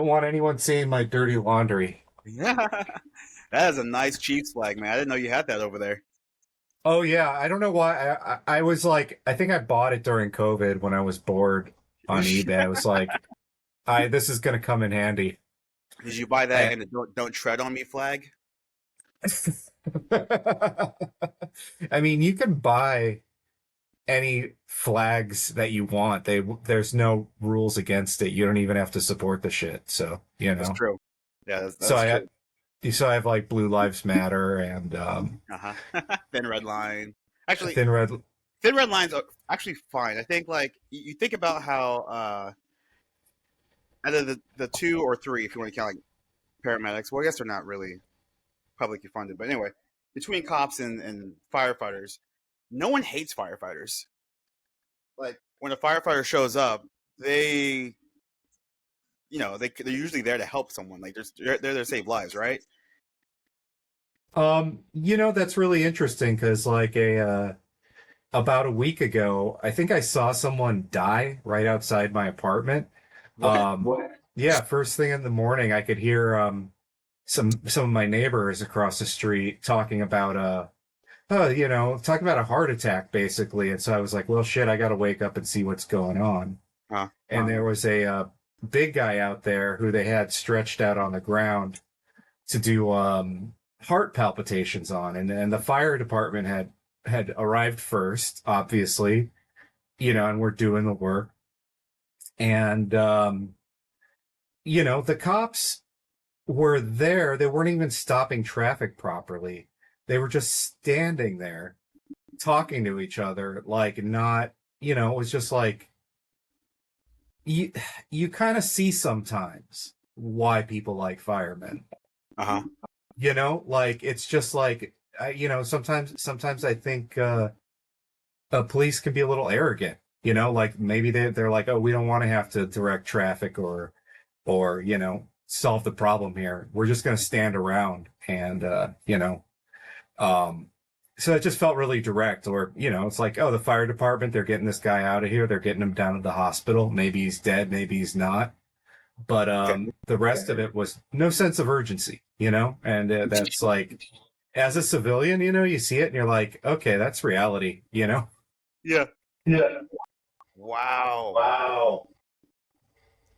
Don't want anyone seeing my dirty laundry. Yeah, that is a nice Chiefs flag, man. I didn't know you had that over there. Oh yeah, I don't know why. I was like, I think I bought it during COVID when I was bored on eBay. I was like, I this is gonna come in handy. Did you buy that I, and the don't tread on me flag? I mean, you can buy any flags that you want. There's no rules against it. You don't even have to support the shit. So, That's true. Yeah, that's, So that's I true. so I have like Blue Lives Matter and Uh-huh. Thin red line. Actually, Thin Red. thin red lines are actually fine. I think like you think about how either the two or three, if you want to count like paramedics. Well, I guess they're not really publicly funded, but anyway, between cops and firefighters, no one hates firefighters. Like when a firefighter shows up, they they're usually there to help someone. Like they're there to save lives, right? That's really interesting because like a about a week ago, I think I saw someone die right outside my apartment. What? Yeah, first thing in the morning, I could hear some of my neighbors across the street talking about talking about a heart attack basically. And so I was like, well, shit, I got to wake up and see what's going on. Huh? And there was a big guy out there who they had stretched out on the ground to do heart palpitations on, and the fire department had arrived first, obviously, and we're doing the work, and the cops were there. They weren't even stopping traffic properly. They were just standing there talking to each other, like not, it was just like you you kind of see sometimes why people like firemen. Uh huh. Like it's just like sometimes I think police can be a little arrogant. Like maybe they're like, oh, we don't want to have to direct traffic or solve the problem here. We're just going to stand around and um, so it just felt really direct. Or it's like, oh, the fire department, they're getting this guy out of here. They're getting him down to the hospital. Maybe he's dead. Maybe he's not. But Okay. the rest of it was no sense of urgency, and that's like, as a civilian, you see it and you're like, okay, that's reality. Yeah. Yeah. Wow. Wow.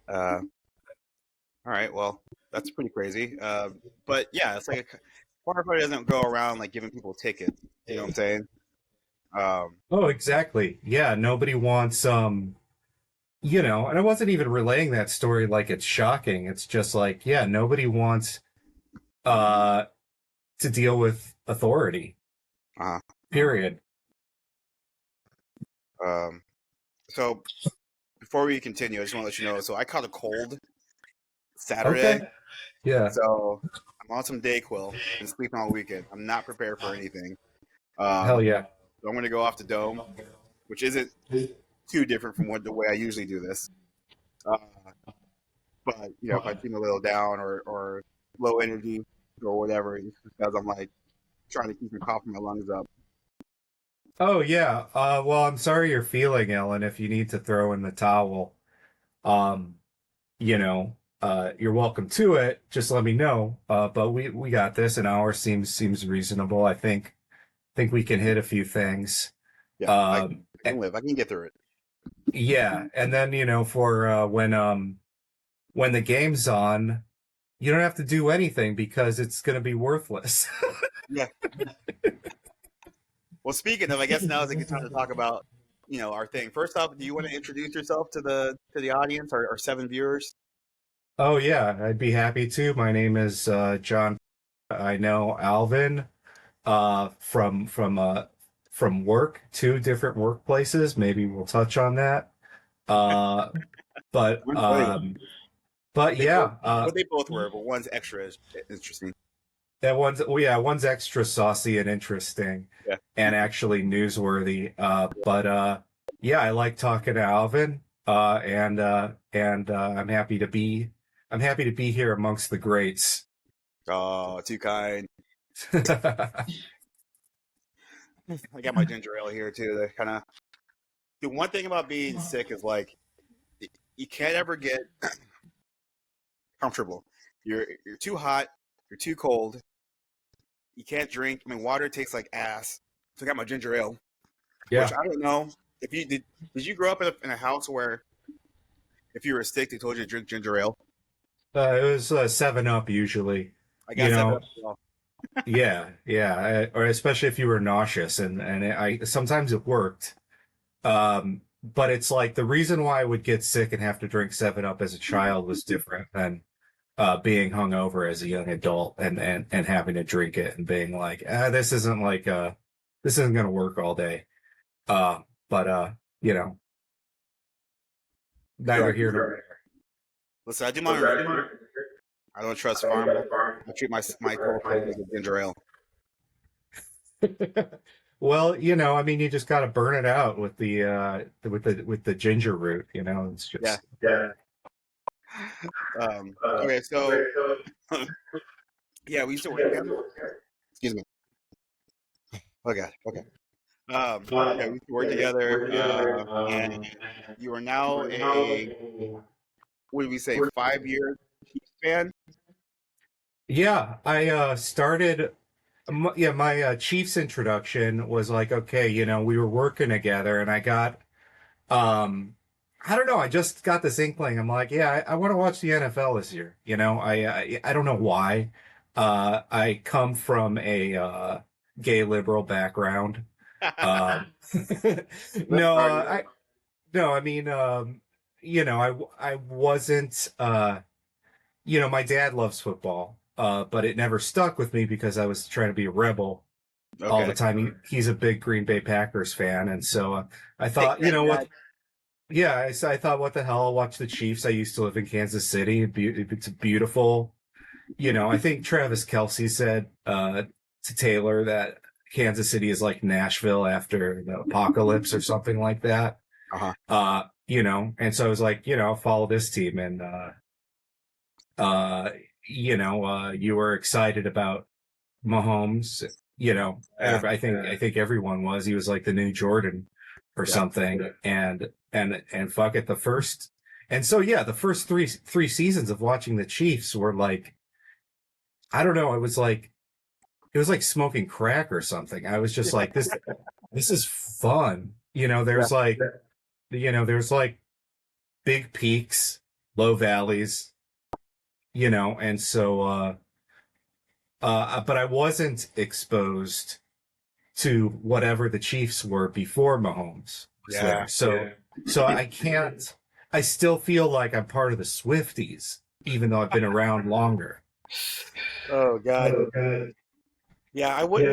Uh. All right. Well, that's pretty crazy. But yeah, it's like a firefighter doesn't go around like giving people tickets. You know what I'm saying? Um. Oh, exactly. Yeah, nobody wants and I wasn't even relaying that story like it's shocking. It's just like, yeah, nobody wants uh to deal with authority. Uh. Period. Um. So before we continue, I just want to let you know. So I caught a cold Saturday. Okay. Yeah. So I'm on some Dayquil. Been sleeping all weekend. I'm not prepared for anything. Hell Um. yeah. So I'm going to go off the dome, which isn't too different from the way I usually do this. Uh, but if I seem a little down or low energy or whatever, it's because I'm like trying to keep the cough in my lungs up. Oh yeah. Well, I'm sorry you're feeling ill, and if you need to throw in the towel, um, you're welcome to it. Just let me know. But we got this. An hour seems reasonable. I think we can hit a few things. Yeah, Um, I can live. I can get through it. yeah, and then for when the game's on, you don't have to do anything because it's going to be worthless. Yeah. Well, speaking of, I guess now is a good time to talk about our thing. First off, do you want to introduce yourself to the audience, our seven viewers? Oh yeah, I'd be happy to. My name is John. I know Alvin from work, two different workplaces. Maybe we'll touch on that. Uh, but Wait, but yeah, they both were, but one's extra interesting. that one's extra saucy and interesting, Yeah. and actually newsworthy. But yeah, I like talking to Alvin. And I'm happy to be here amongst the greats. Oh, too kind. I got my ginger ale here too. The kind of the one thing about being sick is like you can't ever get comfortable. You're too hot. You're too cold. You can't drink. I mean, water tastes like ass. So I got my ginger ale, which Yeah. I don't know if you did. Did you grow up in a house where if you were sick, they told you to drink ginger ale? It was 7 Up usually, I you got 7 Up know. as well. Yeah, yeah, or especially if you were nauseous, and I sometimes it worked. But it's like the reason why I would get sick and have to drink 7 Up as a child was different than being hungover as a young adult and having to drink it and being like, this isn't gonna work all day. But you know, neither Right. here nor Listen, I do my own research. I don't trust pharma. I treat my cold cold with ginger ale. there. Well, I mean, you just got to burn it out with the ginger root. It's Yeah. just yeah. Okay, so yeah, we used to work together. Excuse me. Oh God. Okay. Yeah, we used to work together, and you are now a what did we say 5 year Chiefs fan? Yeah, I started. Yeah, my Chiefs introduction was like, okay, we were working together, and I got, um, I don't know, I just got this inkling. I'm like, yeah, I want to watch the NFL this year. I don't know why. I come from a gay liberal background. Um, Let's no, start. no, I mean, I wasn't. My dad loves football, but it never stuck with me because I was trying to be a rebel all the Okay. time. He's a big Green Bay Packers fan, and so I Hey, thought, you know what? granddad. Yeah, I thought, what the hell? I'll watch the Chiefs. I used to live in Kansas City. It's beautiful. I think Travis Kelce said to Taylor that Kansas City is like Nashville after the apocalypse or something like that. Uh-huh. And so I was like, I'll follow this team, and uh, you were excited about Mahomes. Yeah. I think everyone was. He was like the new Jordan or Yeah. something. And fuck it, and so yeah, the first three seasons of watching the Chiefs were like, I don't know, it was like smoking crack or something. I was just like, this is fun. Yeah. There's like big peaks, low valleys, and so but I wasn't exposed to whatever the Chiefs were before Mahomes was Yeah. there. So I still feel like I'm part of the Swifties, even though I've been around longer. Oh God. Oh, God. Yeah, Yeah. I wouldn't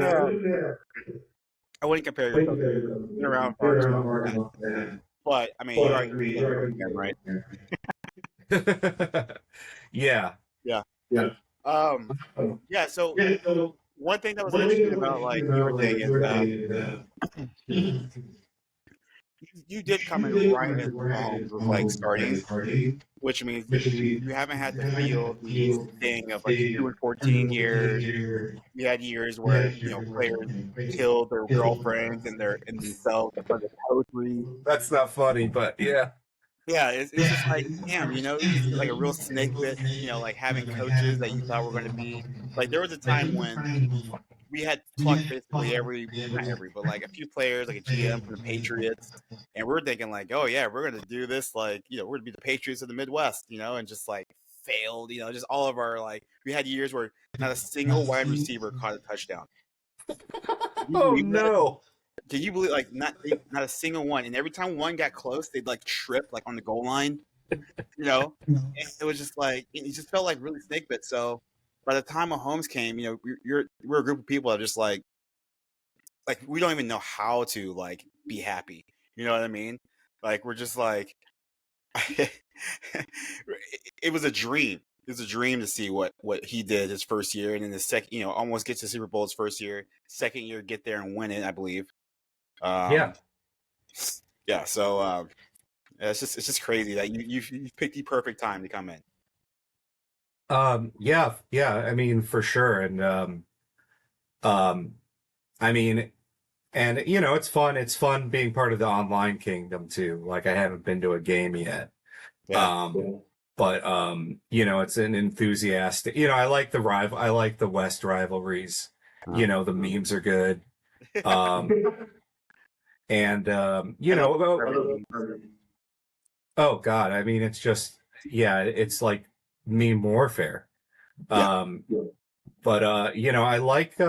compare yourself to me. You've been around far too long for that. But I mean, you are a Houston fan, right? Yeah. Yeah. Yeah. Um. Yeah. So Yeah. So one thing that was one thing interesting that was about like interesting your about thing is your thing is you did come in you did right come as to Mahomes Ryan's was like home starting, as party, which means which we you haven't had to had feel to the feel sting of like the 2 and 14 14 years. year We had years where year where players killed their girlfriends and themselves for the poetry. That's not funny, but yeah. Yeah, it's just like damn, you just get like a real snake bit. Like having coaches that you thought were going to be like. There was a time when we had plucked basically not every, but like a few players, like a GM from the Patriots, and we're thinking like, oh yeah, we're going to do this like we're going to be the Patriots of the Midwest, and just like failed, just all of our like we had years where not a single wide receiver caught a touchdown. Can you Oh believe that? no. Can you believe like not a single one? And every time one got close, they'd like trip like on the goal line. And it was just like it just felt like really snake bit. So by the time Mahomes came, we're a group of people that are just like we don't even know how to like be happy. You know what I mean? Like we're just like it was a dream. It was a dream to see what he did his first year, and then the second, almost get to Super Bowl his first year. Second year, get there and win it, I believe. Yeah. Um, yeah. So it's just crazy that you picked the perfect time to come in. Yeah, yeah, I mean, for sure. And um I mean, and it's fun being part of the online kingdom too. Like, I haven't been to a game yet. Yeah. Um but it's an enthusiastic. I like the rival. I like the West rivalries. The memes are good. Um, and I love everything. oh God, I mean, it's just yeah, it's like meme warfare. Yeah. Um, but I like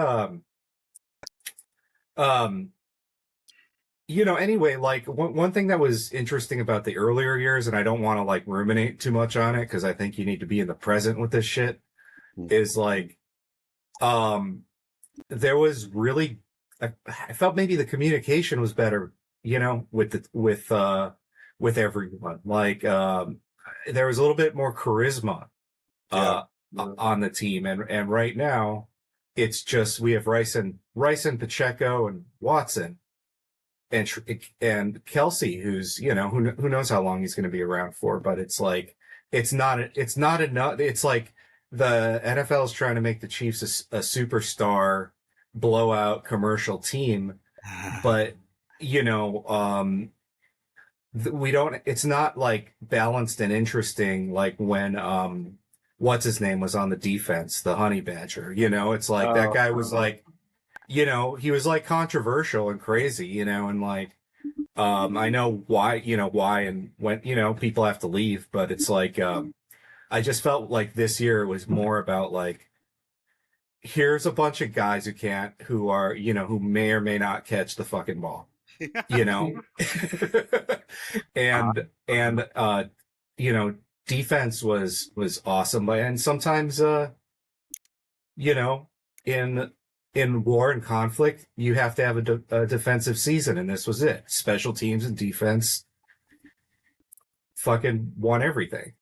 um anyway, like one thing that was interesting about the earlier years, and I don't want to like ruminate too much on it because I think you need to be in the present with this shit, is like um there was really I felt maybe the communication was better, with everyone. Like there was a little bit more charisma Yeah. uh on the team, and right now it's just we have Rice and Pacheco and Watson and and Kelsey, who's who knows how long he's going to be around for, but it's like it's not enough. It's like the NFL is trying to make the Chiefs a superstar blowout commercial team, but you know, we don't. It's not like balanced and interesting like when what's his name was on the defense, the Honey Badger. It's like that guy was like he was like controversial and crazy, and like I know why and when people have to leave, but it's like I just felt like this year was more about like here's a bunch of guys who are who may or may not catch the fucking ball, you know, and you know defense was awesome, and sometimes you know, in war and conflict, you have to have a defensive season, and this was it. Special teams and defense fucking won everything.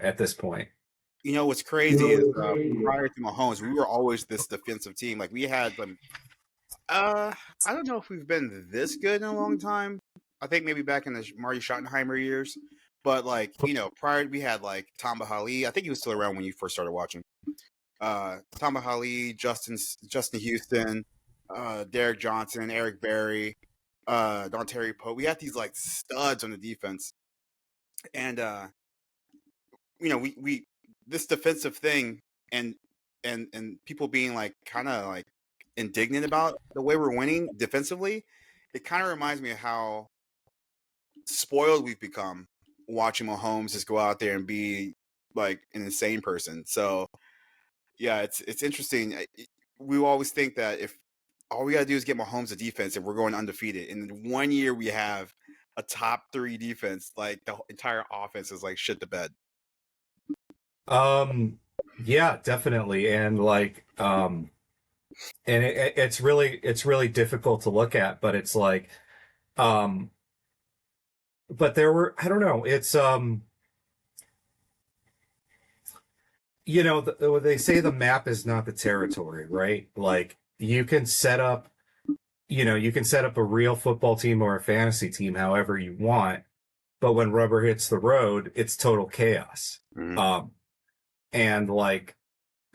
At this point. What's crazy is prior to Mahomes, we were always this defensive team. Like we had them. I don't know if we've been this good in a long time. I think maybe back in the Marty Schottenheimer years, but like prior we had like Tamba Hali. I think he was still around when you first started watching. Tamba Hali, Justin Houston, Derek Johnson, Eric Berry, Don Terry Pope. We had these like studs on the defense, and we this defensive thing and people being like kind of like indignant about the way we're winning defensively. It kind of reminds me of how spoiled we've become watching Mahomes just go out there and be like an insane person. So yeah, it's interesting. We always think that if all we gotta do is get Mahomes a defense and we're going undefeated. And in 1 year we have a top 3 defense, like the entire offense is like shit to bed. Yeah, definitely, and like and it's really difficult to look at, but it's like um but there were I don't know, it's they say the map is not the territory, right? Like you can set up a real football team or a fantasy team however you want, but when rubber hits the road, it's total chaos. Mm-hmm. And like,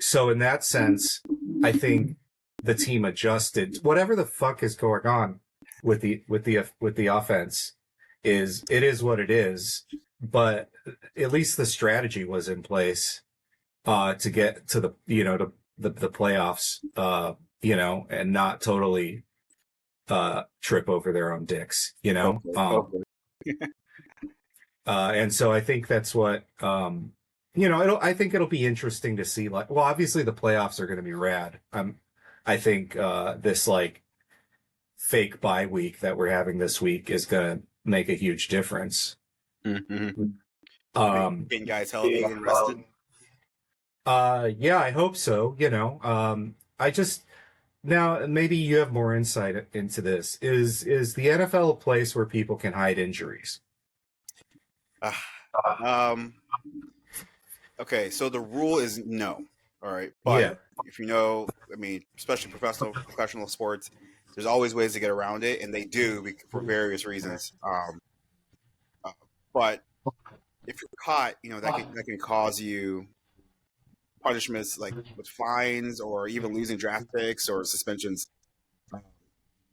so in that sense, I think the team adjusted. Whatever the fuck is going on with the offense is what it is. But at least the strategy was in place to get to the playoffs, and not totally trip over their own dicks, Hopefully. and so I think that's what I think it'll be interesting to see. Like, well, obviously the playoffs are going to be rad. I think this like fake bye week that we're having this week is going to make a huge difference. Mm-hmm. Getting guys healthy and rested. Yeah, I hope so. I just now maybe you have more insight into this. Is the NFL a place where people can hide injuries? Um. Okay, so the rule is no. All right, but Yeah. if I mean, especially professional sports, there's always ways to get around it, and they do for various reasons. But if you're caught, that can cause you punishments like with fines or even losing draft picks or suspensions.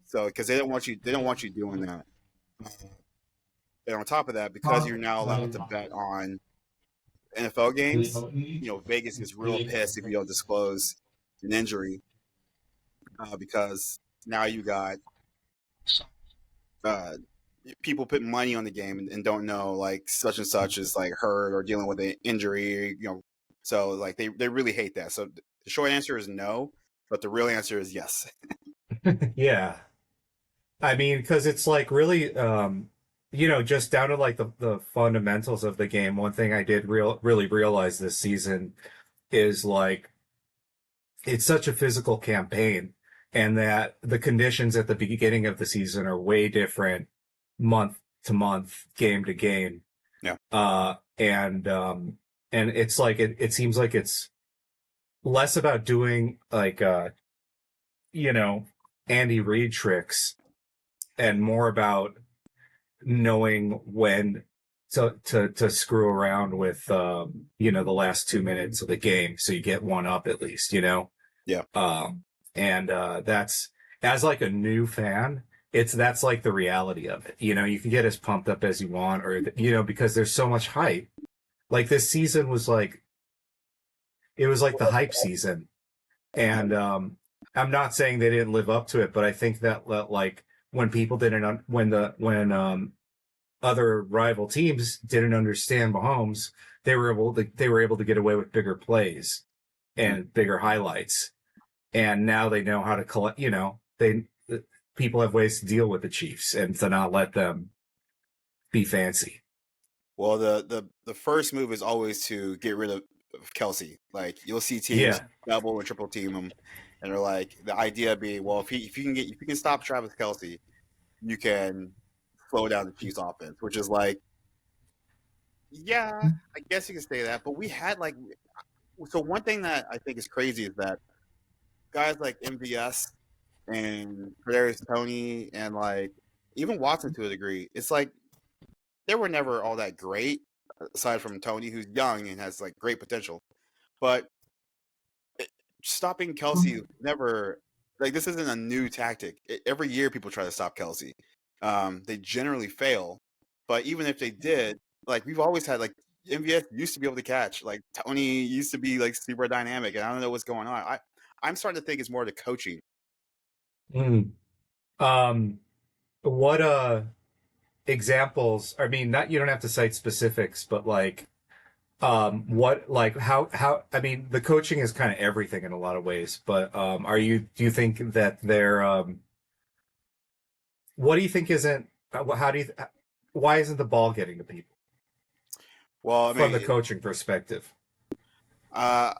So because they don't want you doing that. And on top of that, because you're now allowed to bet on NFL games, Vegas gets real pissed if you don't disclose an injury because now you got uh, people putting money on the game and don't know like such and such is like hurt or dealing with an injury, So like they really hate that. So the short answer is no, but the real answer is yes. Yeah. I mean, because it's like really, just down to like the fundamentals of the game. One thing I did really realize this season is like it's such a physical campaign, and that the conditions at the beginning of the season are way different month to month, game to game. Yeah. And it's like it seems like it's less about doing like you know, Andy Reid tricks and more about knowing when to screw around with the last 2 minutes of the game so you get one up at least, Yeah. And that's, as like a new fan, that's like the reality of it. You can get as pumped up as you want, or because there's so much hype. Like this season was like, it was like the hype season. And I'm not saying they didn't live up to it, but I think that like when people didn't when other rival teams didn't understand Mahomes, they were able to get away with bigger plays and bigger highlights. And now they know how to collect, people have ways to deal with the Chiefs and to not let them be fancy. Well, the first move is always to get rid of Kelsey. Like you'll see teams Yeah. double and triple team him, and they're like the idea being, well, if you can stop Travis Kelsey, you can slow down the Chiefs offense, which is like, yeah, I guess you can say that. But we had like, so one thing that I think is crazy is that guys like MVS and Kadarius Toney and like even Watson to a degree, it's like they were never all that great, aside from Tony, who's young and has like great potential. But stopping Kelsey never like this isn't a new tactic. Every year people try to stop Kelsey. They generally fail, but even if they did, like we've always had like MVS used to be able to catch. Like Tony used to be like super dynamic, and I don't know what's going on. I'm starting to think it's more the coaching. Mm. Um, what examples? I mean, not you don't have to cite specifics, but like what like how I mean the coaching is kind of everything in a lot of ways, but do you think that they're what do you think isn't how do you why isn't the ball getting to people Well, I from the mean, coaching perspective? uh,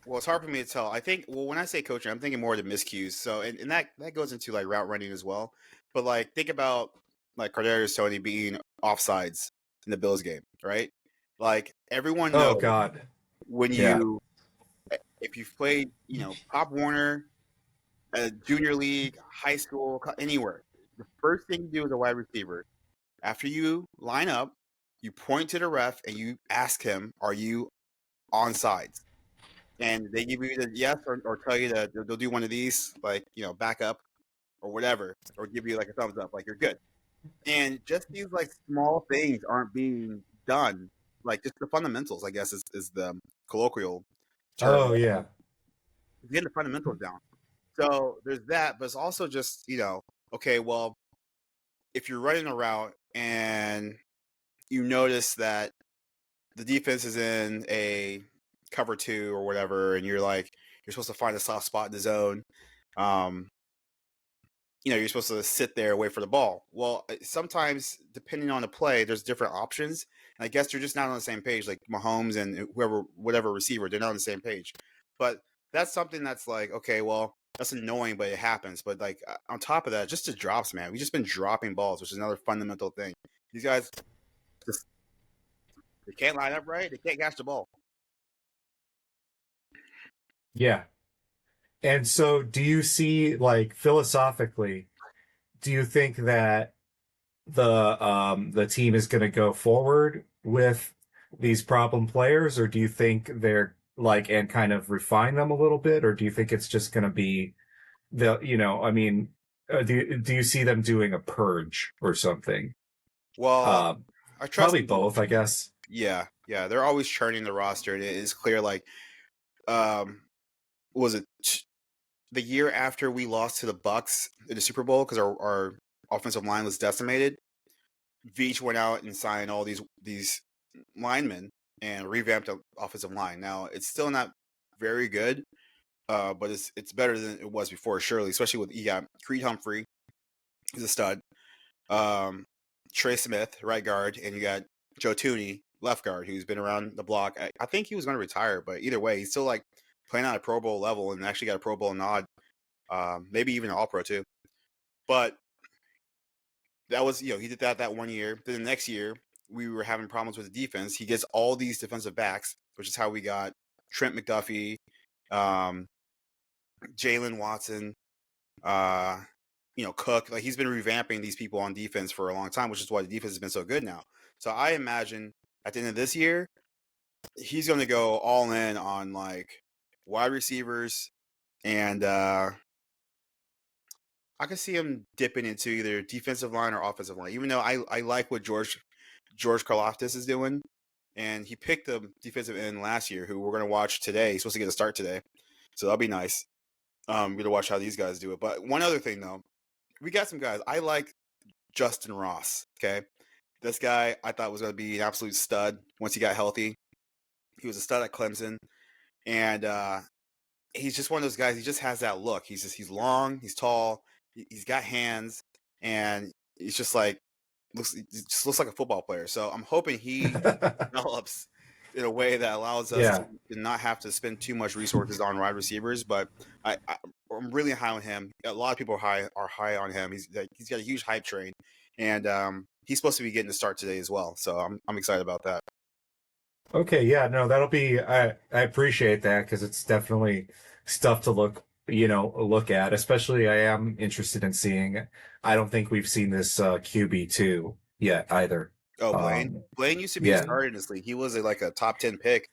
well, it's hard for me to tell. I think, well, when I say coaching, I'm thinking more of the miscues. So, and that goes into like route running as well. But like, think about like Kadarius Toney being offsides in the Bills game, right? Like everyone Oh knows God. when Yeah. if you've played, Pop Warner, junior league, high school, anywhere, the first thing you do as a wide receiver after you line up, you point to the ref and you ask him, "Are you onside?" And they give you either yes or tell you that they'll do one of these, like, back up or whatever, or give you like a thumbs up, like you're good. And just these like small things aren't being done. Like just the fundamentals, I guess, is the colloquial term. Oh yeah. Getting the fundamentals down. So there's that, but it's also just, okay, well, if you're running a route and you notice that the defense is in a cover two or whatever, and you're supposed to find a soft spot in the zone. Um, you're supposed to sit there, wait for the ball. Well, sometimes depending on the play, there's different options. And I guess you're just not on the same page, like Mahomes and whatever receiver, they're not on the same page. But that's something that's like, okay, well, that's annoying, but it happens. But like on top of that, just the drops, man. We've just been dropping balls, which is another fundamental thing. These guys just they can't line up right. They can't catch the ball. Yeah. And so do you see like philosophically, do you think that the team is going to go forward with these problem players, or do you think they're like and kind of refine them a little bit, or do you think it's just going to be I mean, do you see them doing a purge or something? Well, Um, I trust Probably them both. both, I guess. Yeah, they're always churning the roster, and it is clear. Like, um, was it the year after we lost to the Bucks in the Super Bowl because our offensive line was decimated? Veach went out and signed all these linemen and revamped the offensive line. Now it's still not very good, but it's better than it was before, surely. Especially with you got Creed Humphrey, he's a stud. Um, Trey Smith, right guard, and you got Joe Tooney, left guard, who's been around the block. I think he was going to retire, but either way, he's still like playing at a Pro Bowl level and actually got a Pro Bowl nod, maybe even an All Pro too. But that was, he did that 1 year. Then the next year, we were having problems with the defense. He gets all these defensive backs, which is how we got Trent McDuffie, um, Jalen Watson, uh, Cook. Like, he's been revamping these people on defense for a long time, which is why the defense has been so good now. So I imagine at the end of this year, he's going to go all in on like wide receivers, and I can see him dipping into either defensive line or offensive line. Even though I like what George Karlaftis is doing, and he picked the defensive end last year, who we're going to watch today. He's supposed to get a start today, so that'll be nice. We're going to watch how these guys do it. But one other thing, though, we got some guys. I like Justin Ross. Okay, this guy I thought was going to be an absolute stud once he got healthy. He was a stud at Clemson, and he's just one of those guys. He just has that look. He's long, he's tall, he's got hands, and he's just like he just looks like a football player. So I'm hoping he develops in a way that allows us Yeah. to not have to spend too much resources on wide receivers. But I'm really high on him. A lot of people are high on him. He's got a huge hype train, and he's supposed to be getting the start today as well. So I'm excited about that. Okay, yeah, no, that'll be I appreciate that because it's definitely stuff to look at. Especially I am interested in seeing. I don't think we've seen this QB2 yet either. Oh, Blaine. Um, Blaine used to be a yeah. starter in this league. He was like a top 10 pick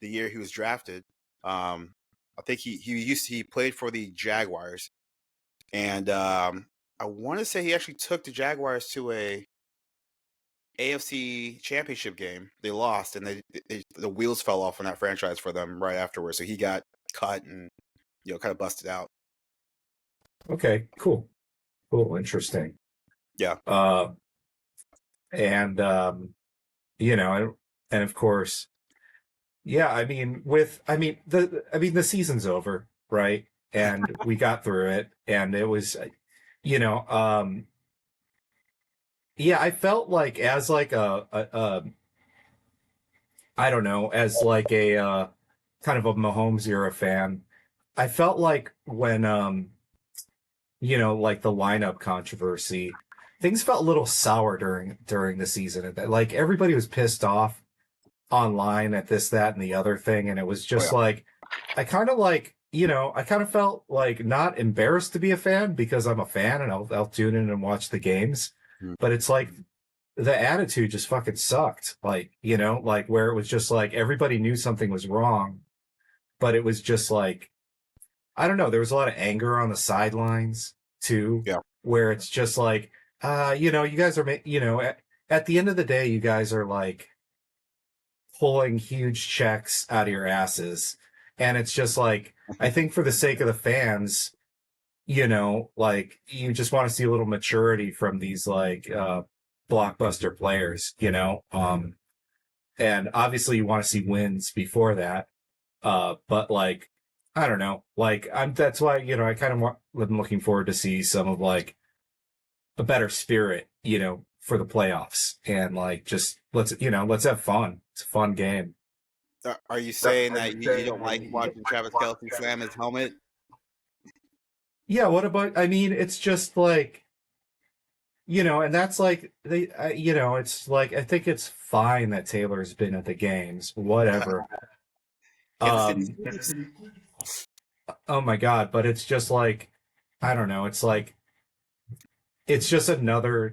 the year he was drafted. I think he played for the Jaguars, and I want to say he actually took the Jaguars to a AFC Championship game. They lost, and the wheels fell off on that franchise for them right afterwards. So he got cut and kind of busted out. Okay, cool. Cool, interesting. Yeah. And and of course, yeah, the season's over, right? And we got through it, and it was, you know, yeah, I felt like as like a I don't know, as like a kind of a Mahomes era fan, I felt like when like the lineup controversy, things felt a little sour during the season. Like everybody was pissed off online at this, that, and the other thing, and it was Oh just yeah. like I kind of felt like not embarrassed to be a fan because I'm a fan and I'll tune in and watch the games, Mhm. but it's like the attitude just fucking sucked. Like like where it was just like everybody knew something was wrong, but it was just like I don't know. There was a lot of anger on the sidelines too, Yeah. where it's just like, you guys are, at the end of the day, you guys are like pulling huge checks out of your asses. And it's just like, I think for the sake of the fans, like you just want to see a little maturity from these like, blockbuster players, and obviously you want to see wins before that. But like, I don't know. Like, that's why, I kind of am looking forward to see some of like a better spirit, for the playoffs and like, just let's have fun. It's a fun game. Are you saying that you don't like watching Travis Kelce slam his helmet? Yeah. What about, I mean, it's just like, and that's like it's like, I think it's fine that Taylor's been at the games, whatever. Kansas City Um, Chiefs. oh my God. But it's just like, I don't know. It's like, it's just another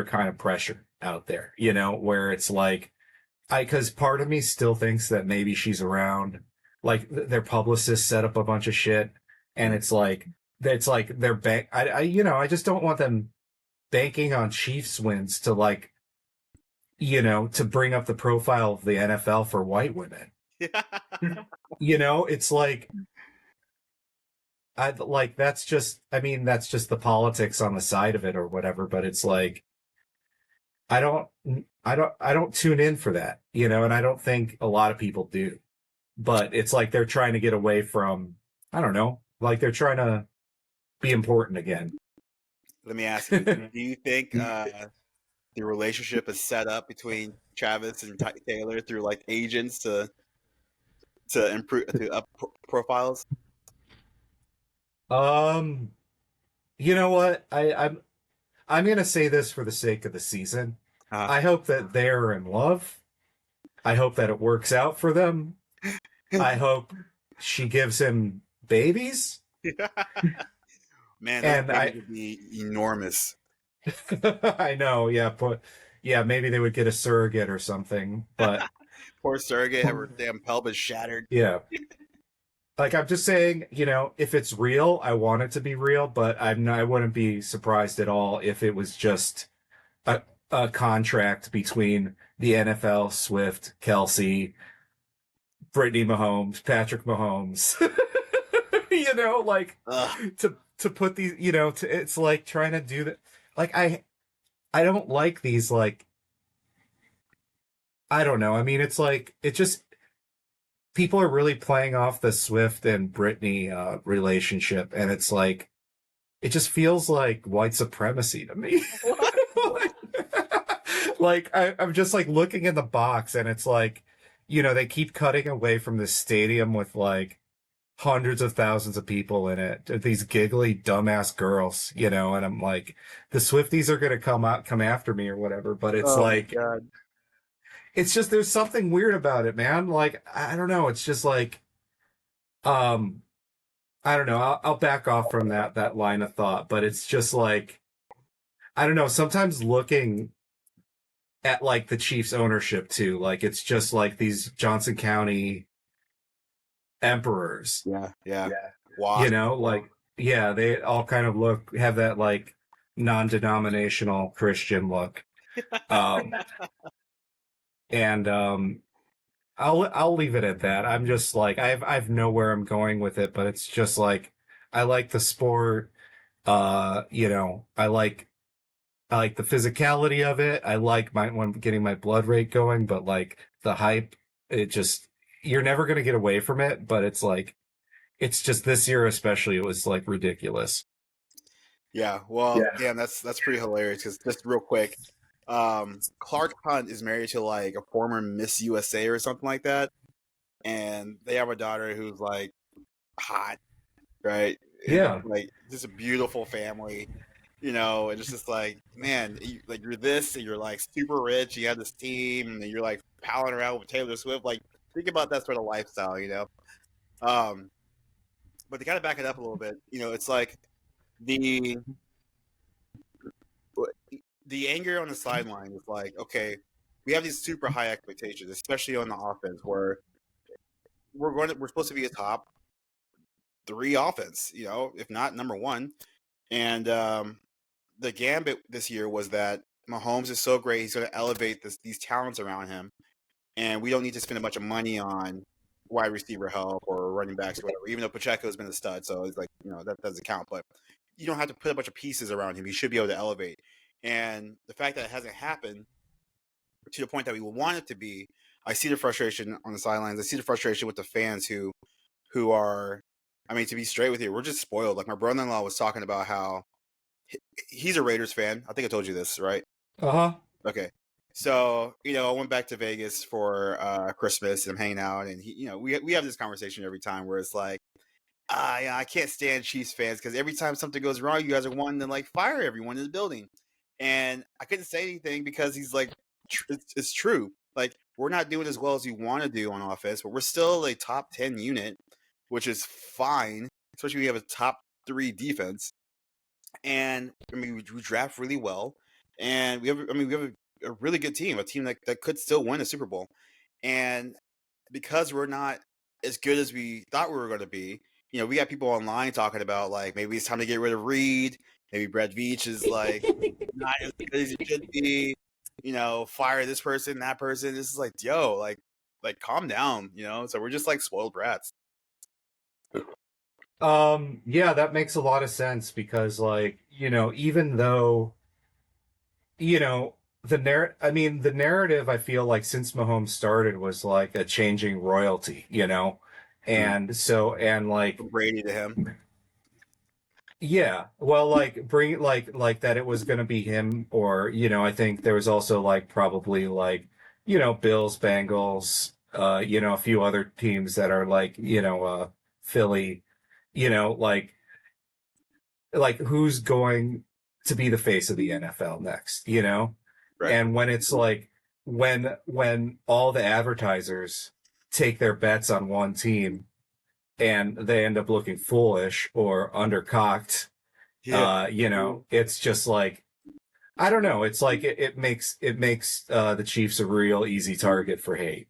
kind of pressure out there, where it's like, because part of me still thinks that maybe she's around, like their publicist set up a bunch of shit, and it's like they're I just don't want them banking on Chiefs wins to like to bring up the profile of the NFL for white women. Yeah. It's like I like that's just I mean that's just the politics on the side of it or whatever, but it's like I don't I don't tune in for that, and I don't think a lot of people do. But it's like they're trying to get away from I don't know, like they're trying to be important again. Let me ask you: do you think the relationship is set up between Travis and Taylor through like agents to improve to up profiles? Um, you know what? I'm gonna say this for the sake of the season. Uh, I hope that they're in love. I hope that it works out for them. I hope she gives him babies. Man, those And babies would be enormous. I know, yeah, yeah, maybe they would get a surrogate or something, but Poor surrogate, have her damn pelvis shattered. yeah. Like I'm just saying, if it's real, I want it to be real, but I wouldn't be surprised at all if it was just a a contract between the NFL, Swift, Kelsey, Brittany Mahomes, Patrick Mahomes. Like Ugh. to put these, it's like trying to do that. Like I don't like these like I don't know. I mean, it's like it just people are really playing off the Swift and Britney relationship, and it's like it just feels like white supremacy to me. Like I'm just like looking in the box, and it's like they keep cutting away from the stadium with like hundreds of thousands of people in it. These giggly dumbass girls, and I'm like, the Swifties are gonna come after me or whatever. But it's Oh my like god. it's just there's something weird about it, man. Like I don't know. It's just like um I don't know. I'll back off from that line of thought, but it's just like I don't know. Sometimes looking at like the Chiefs ownership too, like it's just like these Johnson County emperors. Yeah, yeah. Yeah. Wasp. Like yeah, they all kind of have that like non-denominational Christian look. Um and I'll leave it at that. I'm just like I've know where I'm going with it, but it's just like I like the sport. I like the physicality of it. I like my when getting my blood rate going, but like the hype, it just you're never gonna get away from it. But it's like it's just this year especially, it was like ridiculous. Yeah, well, Yeah. damn, that's pretty hilarious. Because just real quick, Clark Hunt is married to like a former Miss USA or something like that, and they have a daughter who's like hot, right? And Yeah. like just a beautiful family, and it's just like, man, like you're this, and you're like super rich, you have this team, and you're like palling around with Taylor Swift. Like, think about that sort of lifestyle. Um, but to kind of back it up a little bit, it's like the the anger on the sideline is like, okay, we have these super high expectations, especially on the offense, where we're supposed to be a top three offense, if not number one. And the gambit this year was that Mahomes is so great, he's going to elevate these talents around him, and we don't need to spend a bunch of money on wide receiver help or running backs or whatever. Even though Pacheco has been a stud, so it's like that doesn't count. But you don't have to put a bunch of pieces around him. He should be able to elevate. And the fact that it hasn't happened to the point that we would want it to be, I see the frustration on the sidelines. I see the frustration with the fans who are, I mean, to be straight with you, we're just spoiled. Like my brother-in-law was talking about how he's a Raiders fan. I think I told you this, right? Uh-huh. Okay. So, I went back to Vegas for Christmas and I'm hanging out, and we have this conversation every time where it's like, yeah, I can't stand Chiefs fans because every time something goes wrong, you guys are wanting to like fire everyone in the building. And I couldn't say anything because he's like, it's true. Like, we're not doing as well as we want to do on offense, but we're still a top 10 unit, which is fine, especially when you have a top three defense. And I mean, we draft really well, and we have a really good team, a team that could still win a Super Bowl. And because we're not as good as we thought we were going to be, we got people online talking about like maybe it's time to get rid of Reed. Maybe Brett Veach is like not as good as he should be. fire this person, that person. This is like, yo, like calm down, So we're just like spoiled brats. Yeah, that makes a lot of sense because, like, even though, you know, the narrative I feel like since Mahomes started was like a changing royalty, and so, and like, From Brady to him. yeah, well, like bring like that it was going to be him, or I think there was also like probably like Bills, Bengals, a few other teams that are like Philly, you know like like who's going to be the face of the NFL next, Right. and when it's like when all the advertisers take their bets on one team and they end up looking foolish or undercocked, Yeah. it's just like I don't know. It's like it makes the Chiefs a real easy target for hate,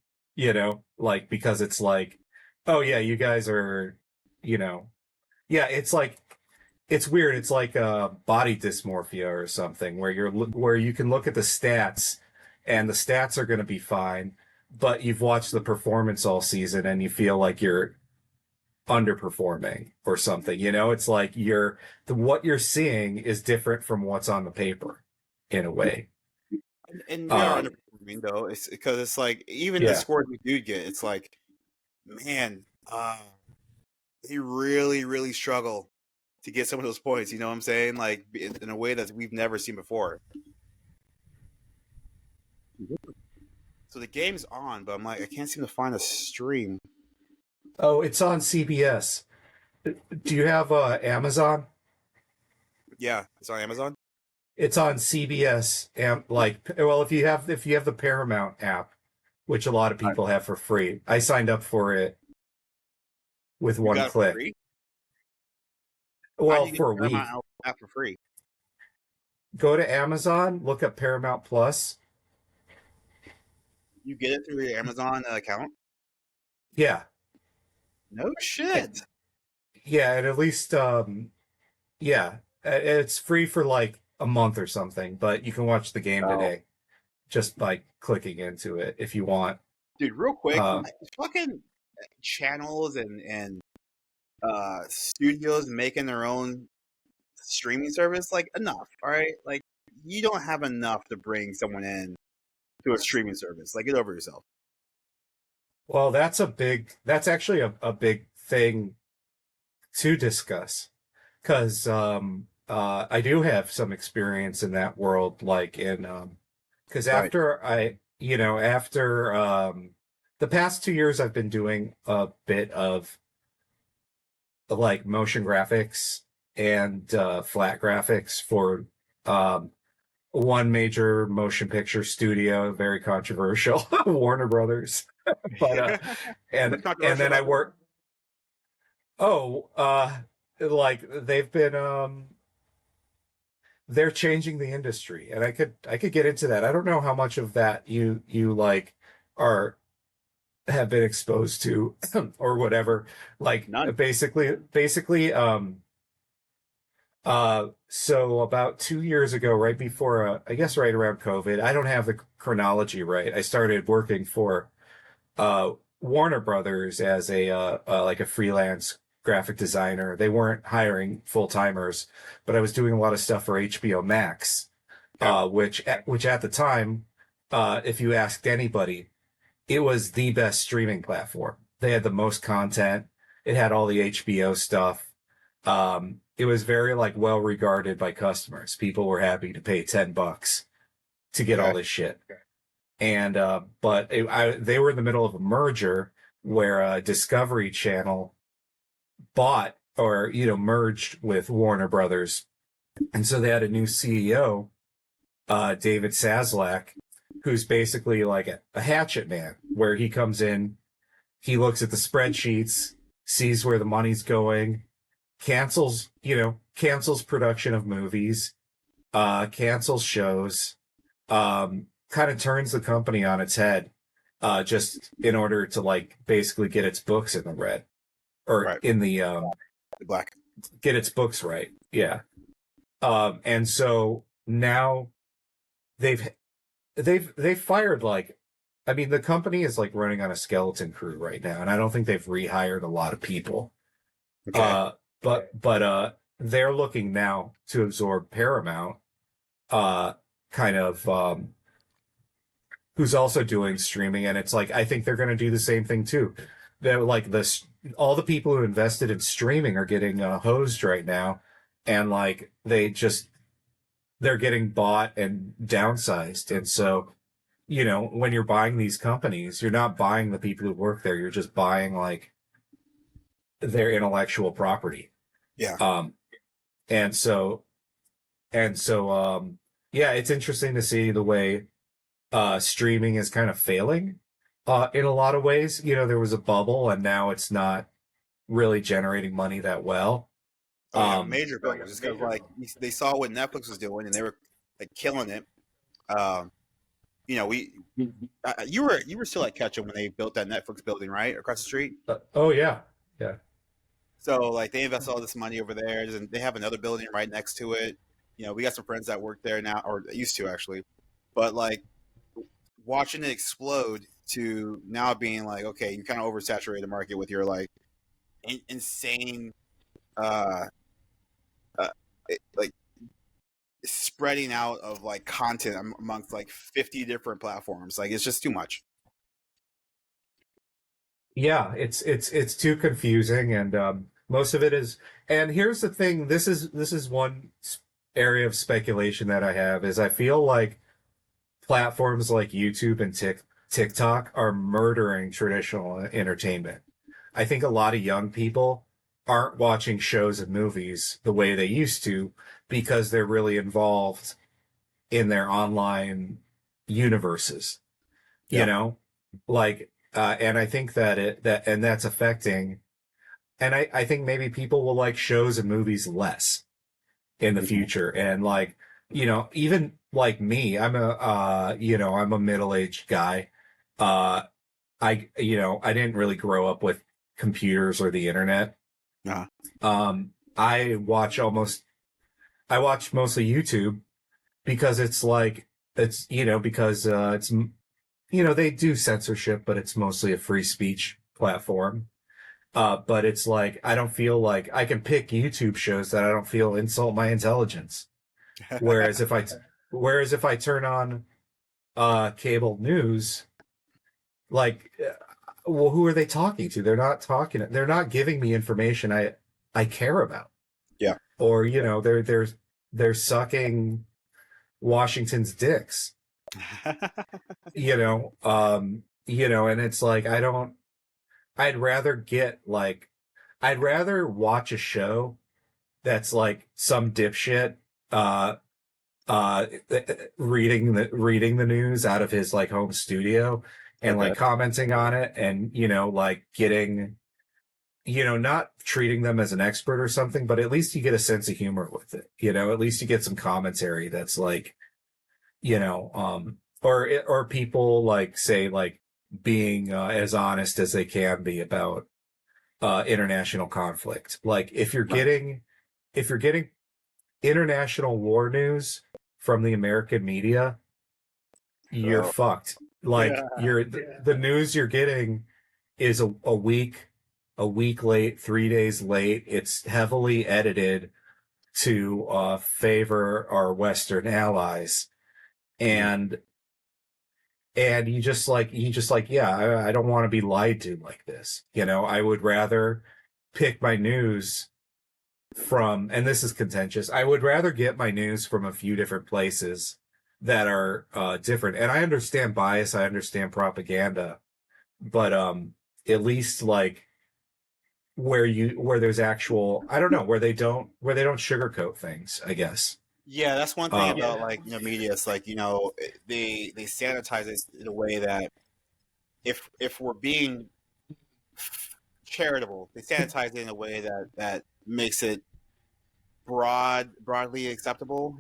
like because it's like, oh yeah, you guys are, yeah, it's like it's weird. It's like body dysmorphia or something where you can look at the stats and the stats are going to be fine, but you've watched the performance all season and you feel like you're underperforming or something. It's like what you're seeing is different from what's on the paper in a way. And we are Um, underperforming though. It's because it's like even the yeah. scores we do get, it's like, man, they really, really struggle to get some of those points. You know what I'm saying? Like in a way that we've never seen before. So the game's on, but I'm like, I can't seem to find a stream. Oh, it's on CBS. Do you have Amazon? Yeah, it's on Amazon. It's on CBS. Like, well, if you have the Paramount app, which a lot of people have for free, I signed up for it with You one got it for click. free? How do Well, you get for a Paramount week. app for free? Go to Amazon, look up Paramount Plus. You get it through your Amazon account? Yeah, No shit. yeah, and at least yeah, it's free for like a month or something, but you can watch the game Oh, today just by clicking into it if you want. dude, real quick, Uh, fucking channels and studios making their own streaming service, like enough, all right? Like you don't have enough to bring someone in to a streaming service. Like get over yourself. well, that's actually a big thing to discuss because I do have some experience in that world, like because Right. after the past 2 years, I've been doing a bit of like motion graphics and flat graphics for um, one major motion picture studio, very controversial, Warner Brothers. But What's and controversial then I about that? work. Oh, like they've been they're changing the industry, and I could get into that. I don't know how much of that you like are have been exposed to or whatever. Like None. basically so about 2 years ago, right before I guess right around COVID, I don't have the chronology right. I started working for Warner Brothers as like a freelance graphic designer. They weren't hiring full timers, but I was doing a lot of stuff for HBO Max, Okay. which at the time, if you asked anybody, it was the best streaming platform. They had the most content. It had all the HBO stuff. It was very like well regarded by customers. People were happy to pay $10 to get all Okay. this shit. And but they were in the middle of a merger where Discovery Channel bought or merged with Warner Brothers, and so they had a new CEO, David Zaslav, who's basically like a hatchet man, where he comes in, he looks at the spreadsheets, sees where the money's going, cancels production of movies, cancels shows, kind of turns the company on its head, just in order to like basically get its books in the red or Right. in the The black. get its books right. Yeah. And so now they've they've fired like, I mean, the company is like running on a skeleton crew right now, and I don't think they've rehired a lot of people. Okay. Uh, but they're looking now to absorb Paramount, uh, kind of who's also doing streaming, and it's like I think they're going to do the same thing too. They're like this, all the people who invested in streaming are getting hosed right now, and like they're getting bought and downsized, and so when you're buying these companies, you're not buying the people who work there. You're just buying like their intellectual property. Yeah. Um, and so yeah, it's interesting to see the way streaming is kind of failing in a lot of ways. There was a bubble and now it's not really generating money that well. Oh yeah, Um, major buggers. Just because like they saw what Netflix was doing and they were like killing it. Um, we you were still at Ketchum when they built that Netflix building, right, across the street. oh yeah, yeah, So like they invest all this money over there, and they have another building right next to it. We got some friends that work there now, or used to actually. But like watching it explode to now being like, okay, you kind of oversaturate the market with your like insane, uh, like spreading out of like content amongst like 50 different platforms. Like it's just too much. yeah. It's too confusing, and most of it is. And here's the thing: this is one area of speculation that I have is I feel like platforms like YouTube and TikTok are murdering traditional entertainment. I think a lot of young people aren't watching shows and movies the way they used to because they're really involved in their online universes, you Yeah. know? Like and I think and that's affecting, and I think maybe people will like shows and movies less in the future. And like, even like me, I'm a middle-aged guy. Uh, I didn't really grow up with computers or the internet. Uh, Um, I watch I watch mostly YouTube because it's like, because, they do censorship, but it's mostly a free speech platform. But it's like, I don't feel like I can pick YouTube shows that I don't feel insult my intelligence. Whereas if I turn on cable news, like, well, who are they talking to? They're not giving me information I care about. yeah. Or they're sucking Washington's dicks. And it's like I'd rather get like I'd rather watch a show that's like some dipshit uh uh reading the news out of his like home studio and Okay. like commenting on it, and like getting, not treating them as an expert or something, but at least you get a sense of humor with it. At least you get some commentary that's like, or people like say like being as honest as they can be about international conflict. Like if you're getting international war news from the American media, you're Oh. fucked. Yeah. Like the news you're getting is a week late, 3 days late. It's heavily edited to favor our Western allies, Mhm. and yeah, I don't want to be lied to like this. I would rather pick my news from, and this is contentious, I would rather get my news from a few different places that are different. And I understand bias, I understand propaganda, but at least like where there's actual, I don't know, where they don't sugarcoat things, I guess. Yeah, that's one thing Um, about like media. It's like they sanitize it in a way that if we're being charitable, they sanitize it in a way that makes it broadly acceptable.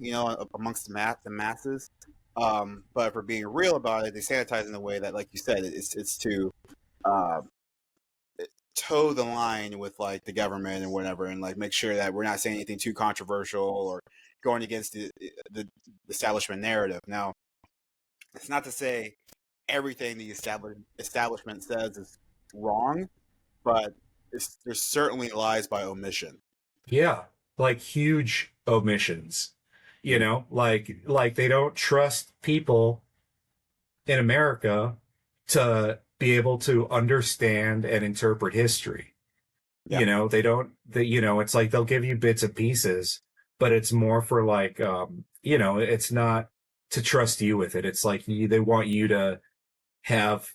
Amongst the masses. But if we're being real about it, they sanitize in a way that, like you said, it's to uh, toe the line with like the government and whatever, and like make sure that we're not saying anything too controversial or going against the establishment narrative. Now, It's not to say everything the establishment says is wrong, but there's certainly lies by omission. Yeah, like huge omissions. You Mm. know, like they don't trust people in America to be able to understand and interpret history. Yeah. They don't, it's like they'll give you bits and pieces, but it's more for like, it's not to trust you with it. It's like they want you to have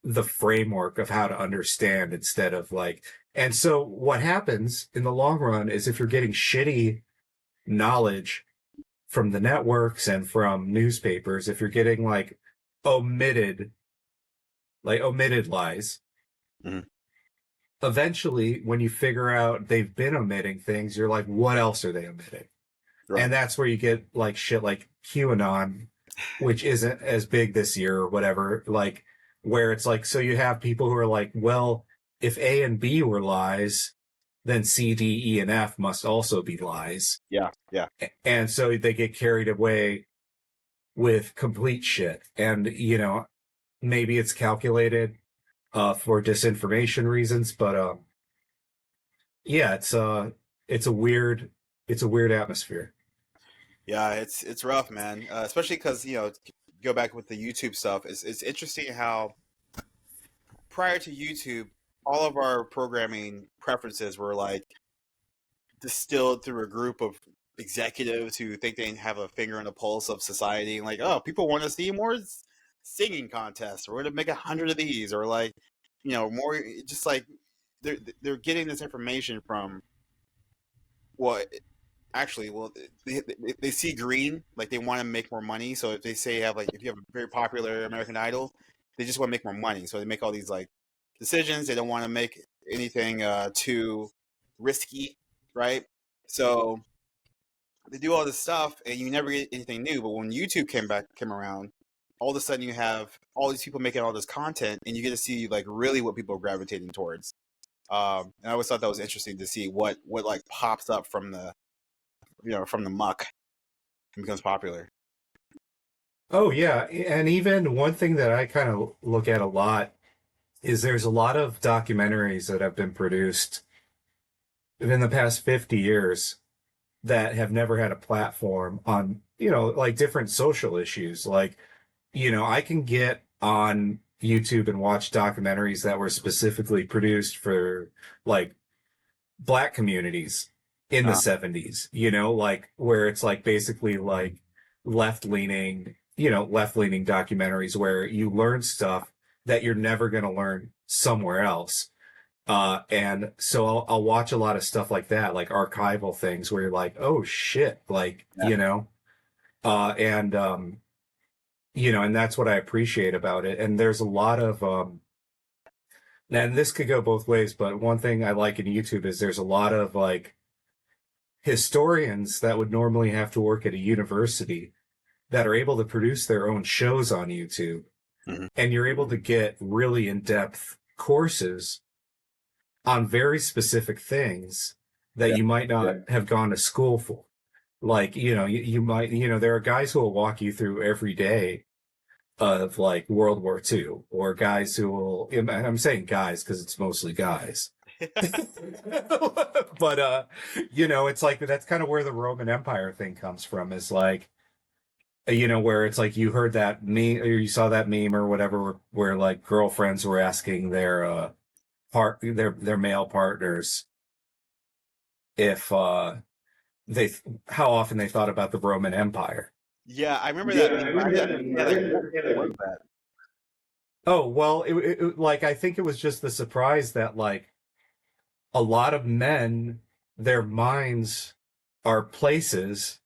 the framework of how to understand instead of like, and so what happens in the long run is if you're getting shitty knowledge from the networks and from newspapers, if you're getting omitted, omitted lies, Mhm. eventually when you figure out they've been omitting things, you're like, what else are they omitting? Right. And that's where you get like shit like QAnon, which isn't as big this year or whatever, like where it's like, so you have people who are like, well, if A and B were lies, then C, D, E, and F must also be lies. Yeah. Yeah. And so they get carried away with complete shit. And, maybe it's calculated for disinformation reasons, but yeah, it's a weird it's a weird atmosphere. Yeah. It's rough, man. Especially because go back with the YouTube stuff. It's interesting how prior to YouTube, all of our programming preferences were like distilled through a group of executives who think they have a finger on the pulse of society and like, oh, people want to see more singing contests, or we're going to make 100 of these, or like, more just like they're getting this information from what actually, well, they see green, like they want to make more money. So if they say if you have a very popular American Idol, they just want to make more money. So they make all these like decisions. They don't want to make anything too risky, right? So they do all this stuff, and you never get anything new. But when YouTube came around, all of a sudden you have all these people making all this content, and you get to see like really what people are gravitating towards. And I always thought that was interesting to see what like pops up from the from the muck and becomes popular. Oh yeah, and even one thing that I kind of look at a lot is there's a lot of documentaries that have been produced within the past 50 years that have never had a platform on, like different social issues. Like, I can get on YouTube and watch documentaries that were specifically produced for like black communities in the Uh, 70s, like where it's like basically like left leaning documentaries where you learn stuff that you're never going to learn somewhere else. And so I'll watch a lot of stuff like that, like archival things where you're like, oh shit, like, yeah. and, and that's what I appreciate about it. And there's a lot of, and this could go both ways, but one thing I like in YouTube is there's a lot of like historians that would normally have to work at a university that are able to produce their own shows on YouTube. Mhm. And you're able to get really in-depth courses on very specific things that Yeah. you might not have gone to school for. Like, you might, there are guys who will walk you through every day of like World War II, or guys who will, I'm saying guys because it's mostly guys. But, it's like that's kind of where the Roman Empire thing comes from, is like, where it's like you heard that meme or you saw that meme or whatever where like girlfriends were asking their male partners if they how often they thought about the Roman Empire. Yeah, I remember that meme. I had yeah, like what was that? Oh, well, like I think it was just the surprise that like a lot of men, their minds are places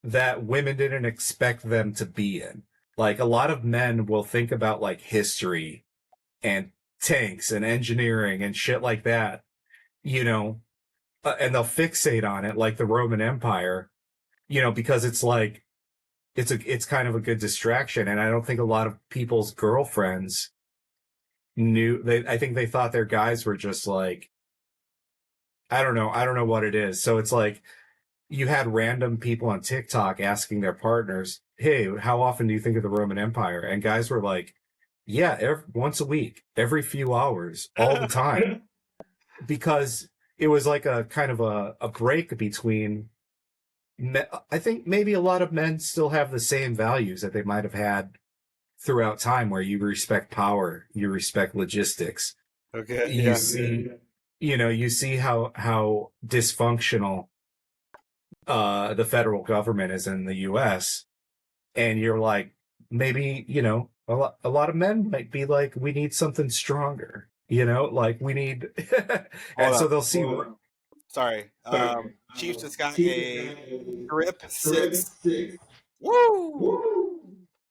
that women didn't expect them to be in. Like a lot of men will think about like history and tanks and engineering and shit like that, you know, and they'll fixate on it like the Roman Empire, because it's like it's kind of a good distraction. And I don't think a lot of people's girlfriends I think they thought their guys were just like, I don't know what it is. So it's like, you had random people on TikTok asking their partners, "Hey, how often do you think of the Roman Empire?" And guys were like, "Yeah, once a week, every few hours, all the time," because it was like a kind of a break between. I think maybe a lot of men still have the same values that they might have had throughout time, where you respect power, you respect logistics. Okay. You Yeah. see, you see how dysfunctional the federal government is in the U.S. And you're like, maybe, a lot of men might be like, we need something stronger, like we need, Hold and so up. they'll see. Sorry. Chiefs just got a strip 6. Woo!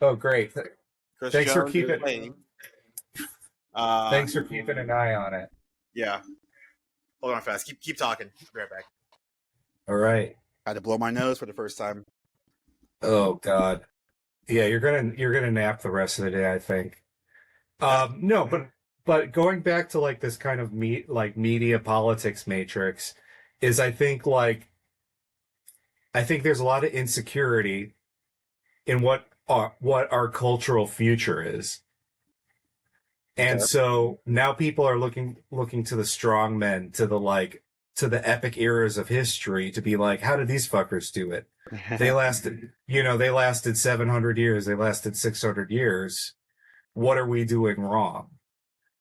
Oh, great! Chris Thanks for Jones is keeping, playing. thanks for keeping an eye on it. Yeah. Hold on fast. Keep talking. I'll be right back. All right. I had to blow my nose for the first time. Oh God. Yeah, you're gonna nap the rest of the day, I think. Yeah. No, but going back to like this kind of media politics matrix is I think there's a lot of insecurity in what our cultural future is. Okay. And so now people are looking to the strong men, to the epic eras of history to be like, how did these fuckers do it? They lasted 700 years, they lasted 600 years. What are we doing wrong?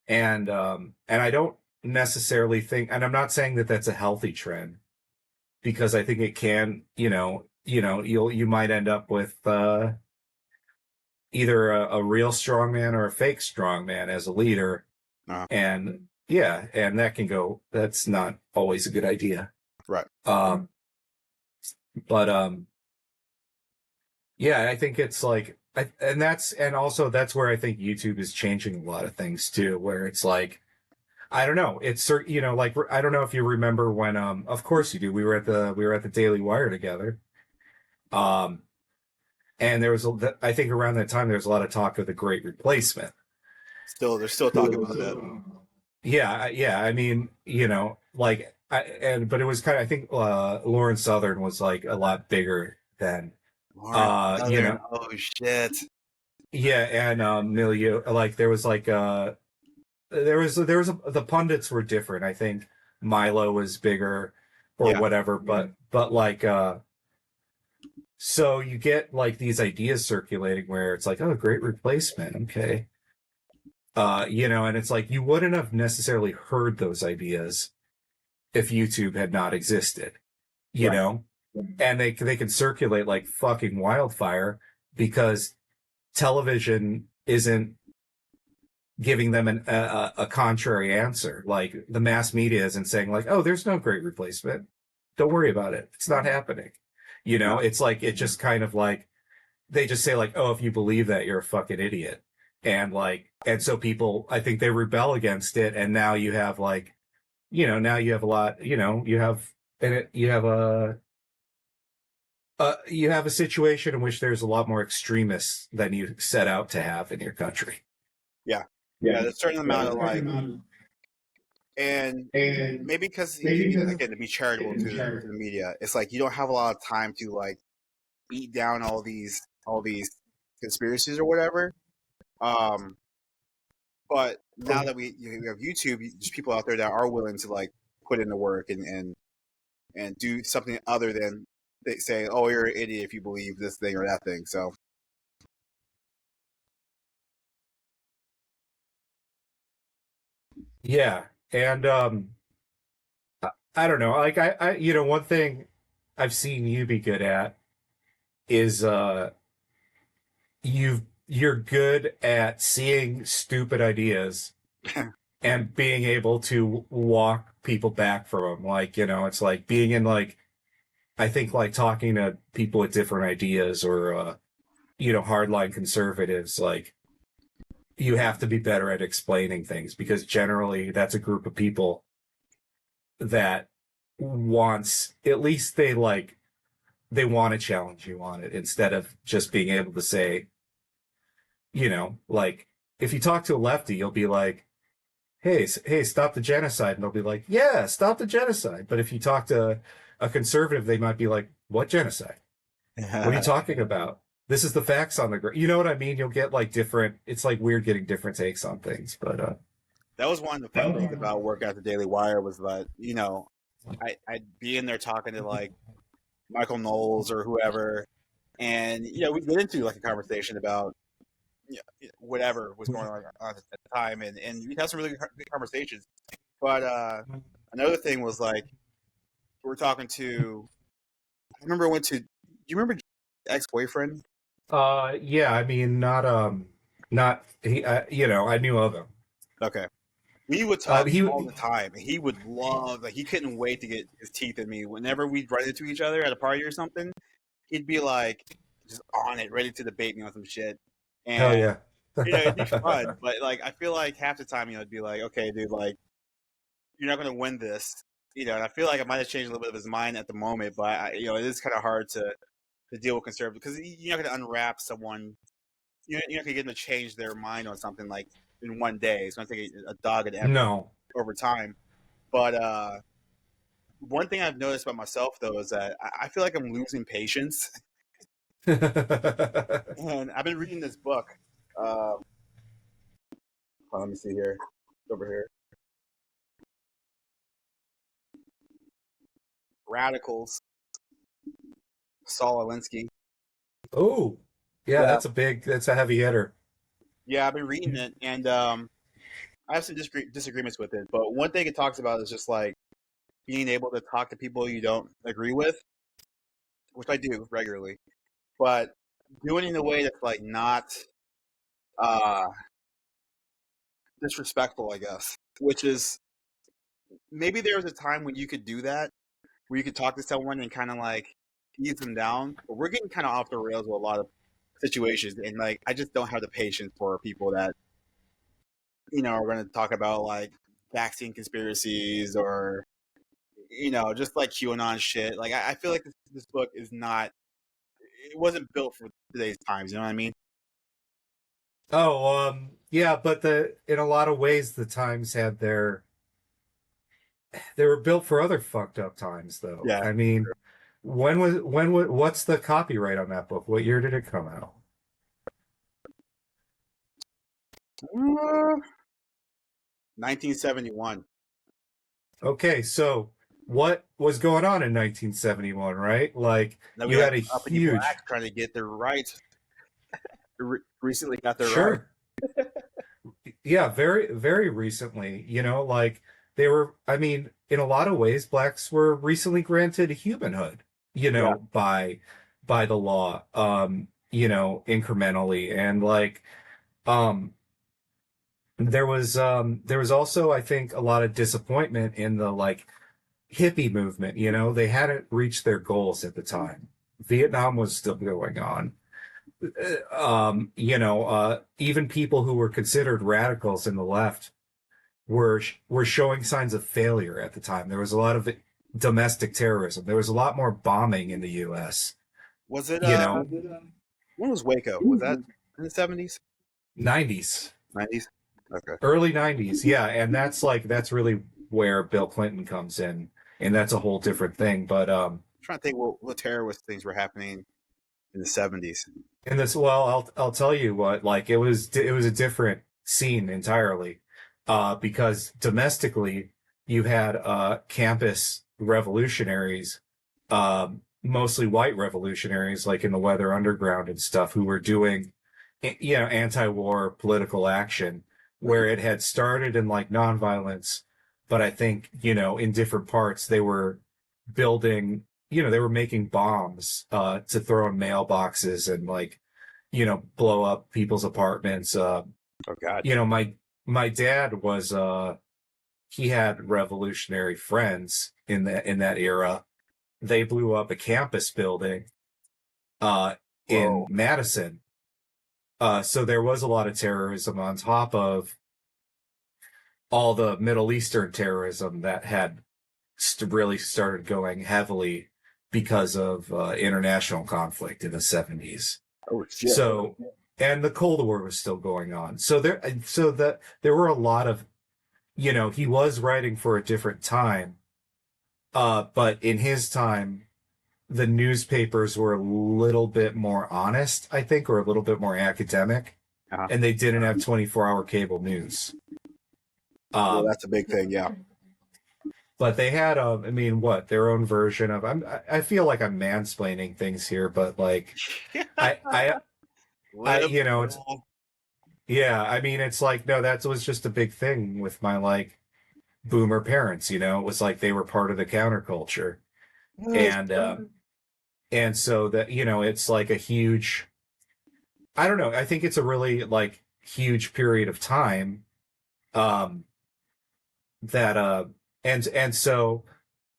And I don't necessarily think, and I'm not saying that that's a healthy trend, because I think it can, you might end up with either a real strongman or a fake strongman as a leader. Uh, And yeah, and that's not always a good idea. right. Um, but yeah, I think it's like, and also that's where I think YouTube is changing a lot of things too, where it's like, I don't know, like, I don't know if you remember when, of course you do. We were at the Daily Wire together. Um, and I think around that time, there was a lot of talk of the Great Replacement. They're still talking about that. Yeah, yeah. I mean, like, but it was kind of, I think, Lauren Southern was like a lot bigger than, Lawrence you Southern. know, Oh shit. yeah. And, Milieu, like, there was like, the pundits were different. I think Milo was bigger or Yeah. whatever, but like, so you get like these ideas circulating where it's like, oh, Great Replacement. Okay. And it's like, you wouldn't have necessarily heard those ideas if YouTube had not existed, Right. and they can circulate like fucking wildfire because television isn't giving them a contrary answer. Like the mass media isn't saying like, oh, there's no Great Replacement. Don't worry about it. It's not happening. It's like, it just kind of like, they just say like, oh, if you believe that, you're a fucking idiot. And so people, I think they rebel against it. And now you have like, now you have a lot, you have a situation in which there's a lot more extremists than you set out to have in your country. Yeah. Yeah. There's a certain amount of like, and maybe because again, to be charitable to the media, it's like you don't have a lot of time to like eat down all these conspiracies or whatever. But now that we have YouTube, there's people out there that are willing to like put in the work and do something other than they say, "Oh, you're an idiot if you believe this thing or that thing." So Yeah. And I don't know. Like one thing I've seen you be good at is you're good at seeing stupid ideas and being able to walk people back from them. Like, it's like being in like, I think like talking to people with different ideas or, hardline conservatives, like you have to be better at explaining things because generally that's a group of people that wants, at least they want to challenge you on it instead of just being able to say, like if you talk to a lefty, you'll be like, hey, stop the genocide. And they'll be like, yeah, stop the genocide. But if you talk to a conservative, they might be like, "What genocide? What are you talking about? This is the facts on the ground." You know what I mean? You'll get like different. It's like weird getting different takes on things, but That was one of the fun things about working at the Daily Wire was that, I'd be in there talking to like Michael Knowles or whoever, and we'd get into like a conversation about whatever was going on at the time, and we'd have some really good conversations. But another thing was like we were talking to. I remember I went to. Do you remember ex-boyfriend? yeah, I mean, not he. I knew of him. Okay. We would talk He all the time. He would love, like, he couldn't wait to get his teeth in me. Whenever we'd run into each other at a party or something, he'd be like, just on it, ready to debate me on some shit. hell And, yeah. it'd be fun. But, like, I feel like half the time, it'd be like, okay, dude, like, you're not going to win this. And I feel like I might have changed a little bit of his mind at the moment, but, it is kind of hard to deal with conservative because you're not going to unwrap someone. You're not going to get them to change their mind on something like in one day. It's going to take a dogged effort No. over time. But one thing I've noticed about myself, though, is that I feel like I'm losing patience. And I've been reading this book. Let me see here. It's over here. Radicals. Saul Alinsky. Oh, yeah, Yeah. that's a heavy hitter. Yeah, I've been reading it, and I have some disagreements with it. But one thing it talks about is just like being able to talk to people you don't agree with, which I do regularly, but doing it in a way that's like not uh, disrespectful, I guess. Which is maybe there was a time when you could do that, where you could talk to someone and kind of like ease them down. But we're getting kind of off the rails with a lot of situations, and like I just don't have the patience for people that are going to talk about like vaccine conspiracies or just like QAnon shit. Like I feel like this book is not. It wasn't built for today's times. You know what I mean? Oh, yeah, but in a lot of ways the times had they were built for other fucked up times though. Yeah. I mean, what's the copyright on that book? What year did it come out? 1971. Okay, so what was going on in 1971, right? Like Then we you had had a uppity huge blacks trying to get their rights. Recently got their rights. sure. Yeah, very, very recently, like they were, I mean, in a lot of ways, blacks were recently granted humanhood, Yeah. by the law, incrementally. And like, um, there was also, I think, a lot of disappointment in the like hippie movement, they hadn't reached their goals at the time. Vietnam was still going on. Even people who were considered radicals in the left were showing signs of failure at the time. There was a lot of domestic terrorism. There was a lot more bombing in the U.S. Was it? You know, When was Waco? Was that in the 70s, 90s, 90s? Okay. early 90s, yeah, and that's really where Bill Clinton comes in, and that's a whole different thing. But I'm trying to think what terrorist things were happening in the 70s. in this, well, I'll tell you what, like it was a different scene entirely, because domestically you had campus revolutionaries, mostly white revolutionaries, like in the Weather Underground and stuff, who were doing, anti-war political action, where it had started in like nonviolence, but I think in different parts they were building, they were making bombs to throw in mailboxes and like blow up people's apartments. Oh God. My dad was he had revolutionary friends in that era. They blew up a campus building in Whoa. Madison. So there was a lot of terrorism on top of all the Middle Eastern terrorism that had really started going heavily because of international conflict in the 70s. Oh shit. So, and the Cold War was still going on. So there were a lot of, he was writing for a different time, But in his time, the newspapers were a little bit more honest, I think, or a little bit more academic, Uh-huh. and they didn't have 24-hour cable news. Well, Um, that's a big thing. Yeah. but they had, I mean, what their own version of. I feel like I'm mansplaining things here, but like, I, I, you know, it's Liberal. yeah. I mean, it's like no, that was just a big thing with my like boomer parents. You know, it was like they were part of the counterculture, and so that it's like a huge. I don't know. I think it's a really like huge period of time. Um, that and so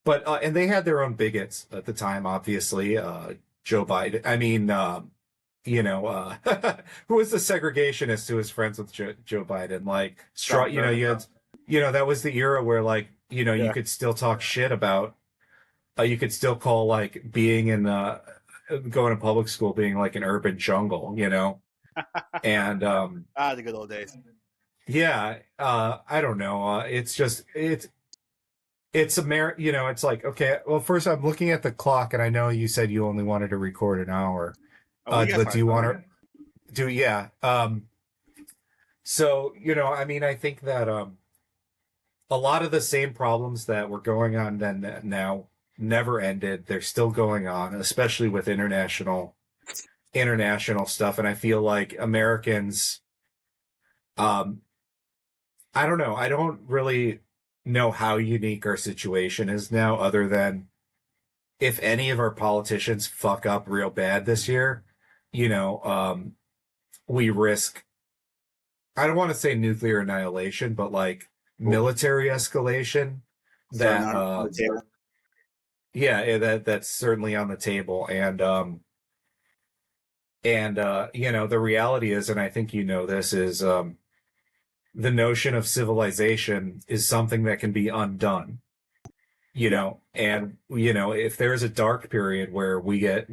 but and they had their own bigots at the time, obviously. Joe Biden. I mean, who was the segregationist who was friends with Joe Biden? Like, Trump. you had, that was the era where like, you Yeah. could still talk shit about, you could still call like being in going to public school being like an urban jungle, and The good old days. yeah, I don't know. It's just it's it's like, okay, well, first I'm looking at the clock and I know you said you only wanted to record an hour. Oh, we got But do 5 you want minutes. to yeah. So, I mean, I think that a lot of the same problems that were going on then now never ended. They're still going on, especially with international stuff. And I feel like Americans, um, I don't know. I don't really know how unique our situation is now, other than if any of our politicians fuck up real bad this year, we risk, I don't want to say nuclear annihilation, but like Cool. military escalation Starting that, on the table. yeah, that's certainly on the table. The reality is, and I think this is, the notion of civilization is something that can be undone. Yeah. And if there's a dark period where we get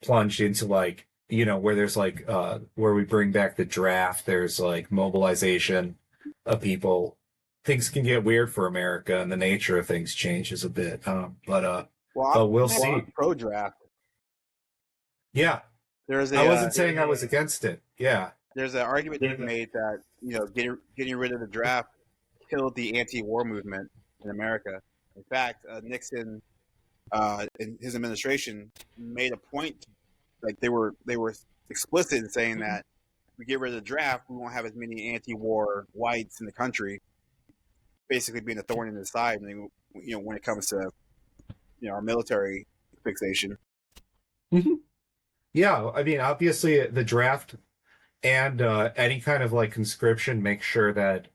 plunged into like, where there's like where we bring back the draft, there's like mobilization of people, things can get weird for America and the nature of things changes a bit. Well, But we'll I'm see. pro draft. Yeah, There's I a wasn't saying I was against it. Yeah. there's an argument to be made that getting rid of the draft killed the anti-war movement in America. In fact, Nixon and his administration made a point, like they were explicit in saying that if we get rid of the draft, we won't have as many anti-war whites in the country, basically being a thorn in the side. When it comes to our military fixation. Mhm. Yeah, I mean, obviously the draft and any kind of like conscription makes sure that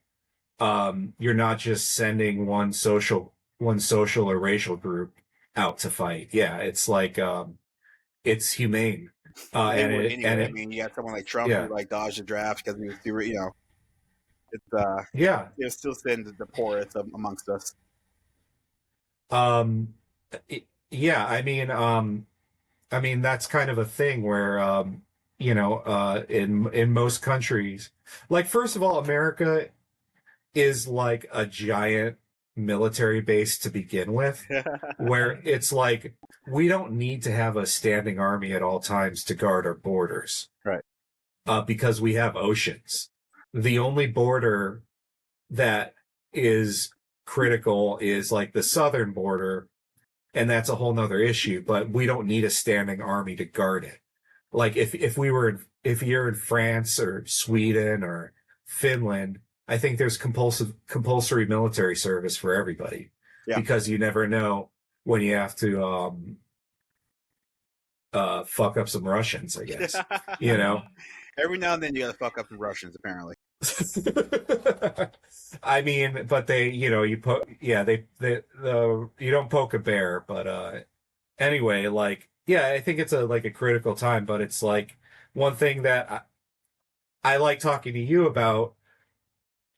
you're not just sending one social or racial group out to fight. Yeah, it's like it's humane. They And would it and anyway. I it mean, you got someone like Trump who yeah. like dodged the draft because he was too, it's Yeah. they're still sitting the poorest amongst us. Um yeah, I mean that's kind of a thing where in most countries, like first of all, America is like a giant military base to begin with, where it's like we don't need to have a standing army at all times to guard our borders, Right. because we have oceans. The only border that is critical is like the southern border, and that's a whole nother issue, but we don't need a standing army to guard it. Like if you're in France or Sweden or Finland, I think there's compulsory military service for everybody, Yeah. because you never know when you have to fuck up some Russians, I guess. You know. Every now and then you got to fuck up the Russians, apparently. I mean, but they, you put, yeah, you don't poke a bear, but anyway, like, yeah, I think it's like a critical time, but it's like one thing that I like talking to you about,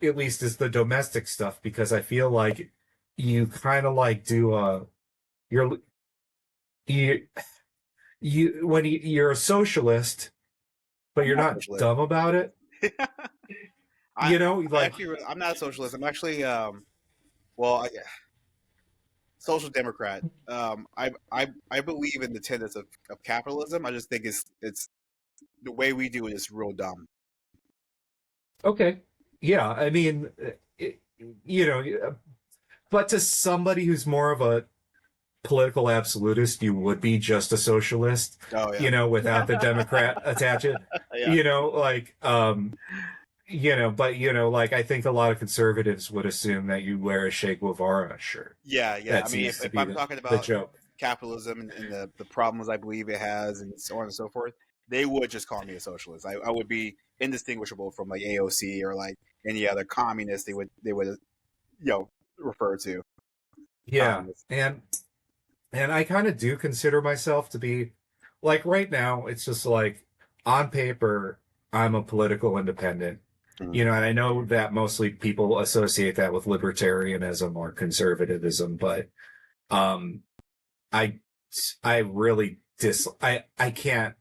at least, is the domestic stuff, because I feel like you kind of like do you're you you're a socialist, but I'm you're not not socialist. dumb about it. I Like, actually, I'm not a socialist. I'm actually, well, social democrat. I believe in the tenets of capitalism. I just think it's the way we do it is real dumb. Okay. Yeah, I mean, it, you know, but to somebody who's more of a political absolutist, you would be just a socialist, Oh yeah, without the Democrat attachment. yeah, You know, like, but like I think a lot of conservatives would assume that you wear a Che Guevara shirt. yeah, yeah. That I mean, seems to if be I'm the talking the about joke. capitalism and the problems I believe it has, and so on and so forth, they would just call me a socialist. I would be indistinguishable from like AOC or like any other communist they would refer to Yeah, communist. and I kind of do consider myself to be like right now. It's just like on paper, I'm a political independent. Mhm. And I know that mostly people associate that with libertarianism or conservatism, but um, I I really I can't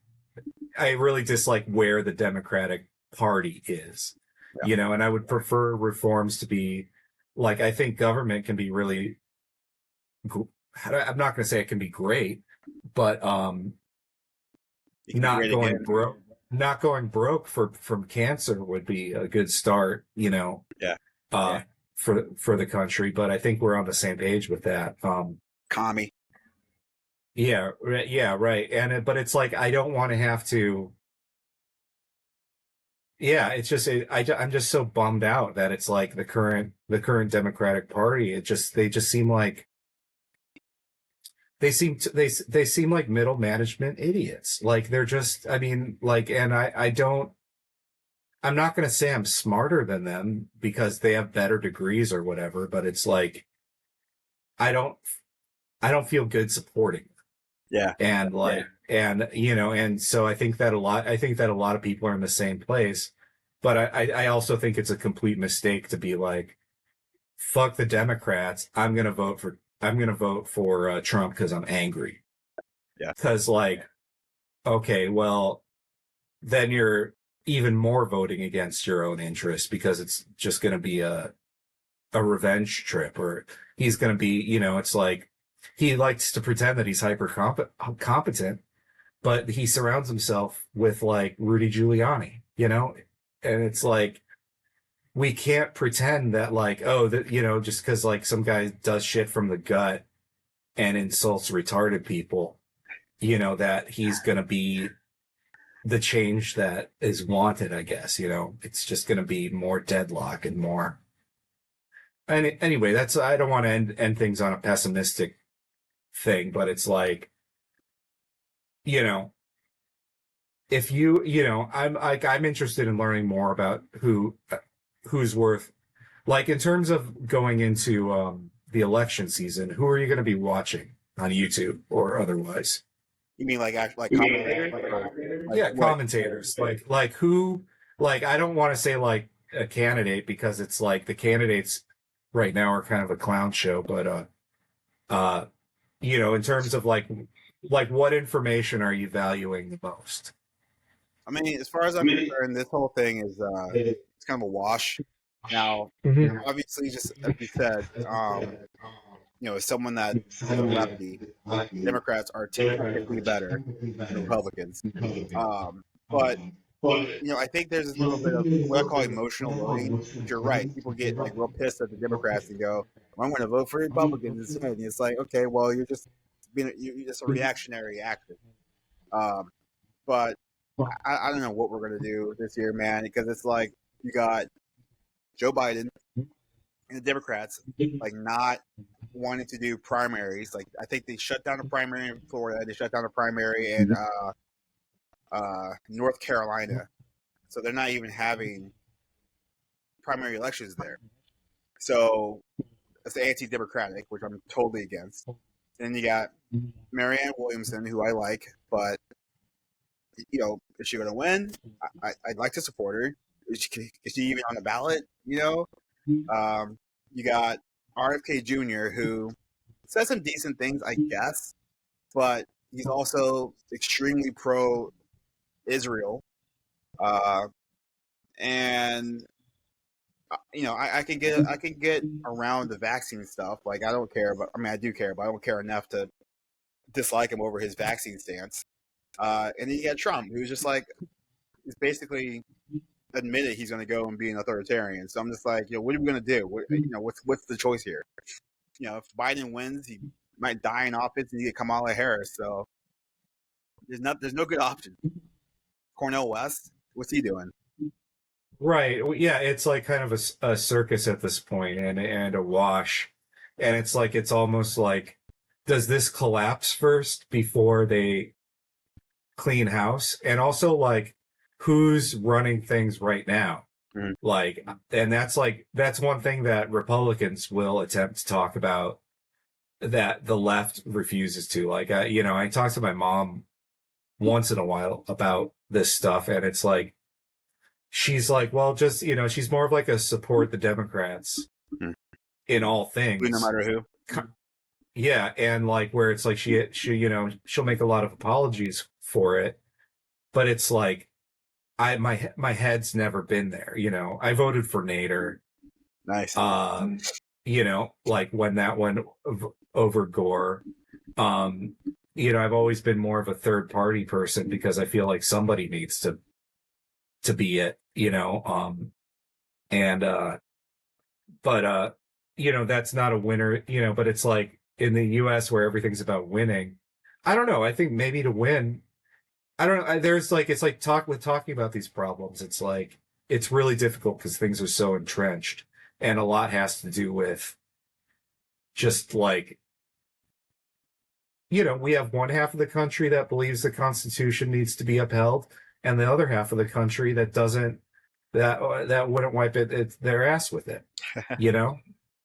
I really dislike where the Democratic Party is, Yeah, and I would prefer reforms to be like I think government can be really I'm not going to say it can be great, but it can be not great going again. broke not going broke from cancer would be a good start, Yeah, uh yeah. for the country, but I think we're on the same page with that. Commie. Yeah, yeah, right. But it's like I don't want to have to. Yeah, it's just I'm just so bummed out that it's like the current Democratic Party. They just seem like they seem like middle management idiots. Like they're just I mean like and I don't I'm not going to say I'm smarter than them because they have better degrees or whatever, but it's like I don't I don't feel good supporting Yeah, and like and so I think that a lot of people are in the same place, but I also think it's a complete mistake to be like fuck the Democrats, I'm gonna vote for Trump because I'm angry, yeah, because like okay, well then you're even more voting against your own interests because it's just gonna be a revenge trip, or he's gonna be it's like he likes to pretend that he's hyper competent, but he surrounds himself with like Rudy Giuliani, and it's like we can't pretend that like oh that just because like some guy does shit from the gut and insults retarded people, that he's gonna be the change that is wanted. I guess it's just gonna be more deadlock and more. And anyway, that's I don't want to end things on a pessimistic thing, but it's like you know if I'm interested in learning more about who's worth, like in terms of going into the election season, who are you going to be watching on YouTube or otherwise? you mean like like commentators or like Yeah, what? commentators, like who, like I don't want to say like a candidate because it's like the candidates right now are kind of a clown show, but uh in terms of like what information are you valuing the most? I mean, as far as I'm concerned, this whole thing is it's kind of a wash. Now, Mhm. obviously, just as you said, as someone that is a lefty, Democrats are typically better than Republicans. But I think there's this little bit of what I call emotional voting. But you're right; people get like real pissed at the Democrats and go, well, "I'm going to vote for Republicans instead." And it's like, okay, well, you're just a reactionary actor. Um, but I don't know what we're going to do this year, man, because it's like you got Joe Biden and the Democrats like not wanting to do primaries. Like I think they shut down a primary in Florida. They shut down a primary in North Carolina. So they're not even having primary elections there. So it's anti-democratic, which I'm totally against. Then you got Marianne Williamson, who I like, but is she going to win? I'd like to support her. Is she even on the ballot? You got RFK Jr., who says some decent things, I guess, but he's also extremely pro Israel. And I can get around the vaccine stuff. Like I don't care, but I mean I do care, but I don't care enough to dislike him over his vaccine stance. And then you got Trump, who's just like he's basically admitted he's going to go and be an authoritarian. So I'm just like, what are we going to do? What's the choice here? If Biden wins, he might die in office, and you get Kamala Harris. So there's no good option. Cornel West, what's he doing? Right. Well, yeah, it's like kind of a circus at this point and a wash. And it's like it's almost like does this collapse first before they clean house? And also like who's running things right now? Mhm. Like and that's one thing that Republicans will attempt to talk about that the left refuses to. Like I talk to my mom once in a while about this stuff and it's like she's like, well, just, she's more of like a support the Democrats Mhm. in all No things. matter who. Yeah. And like where it's like she'll make a lot of apologies for it, but it's like, my head's never been there. I voted for Nader, Nice. like when that went over Gore. I've always been more of a third party person because I feel like somebody needs to be it, and but that's not a winner, but it's like in the US where everything's about winning. I don't know. I think maybe to win, I don't know. There's like, it's like talking about these problems. It's like, it's really difficult because things are so entrenched and a lot has to do with just like, we have one half of the country that believes the Constitution needs to be upheld and the other half of the country that doesn't, that wouldn't wipe their ass with it, you know?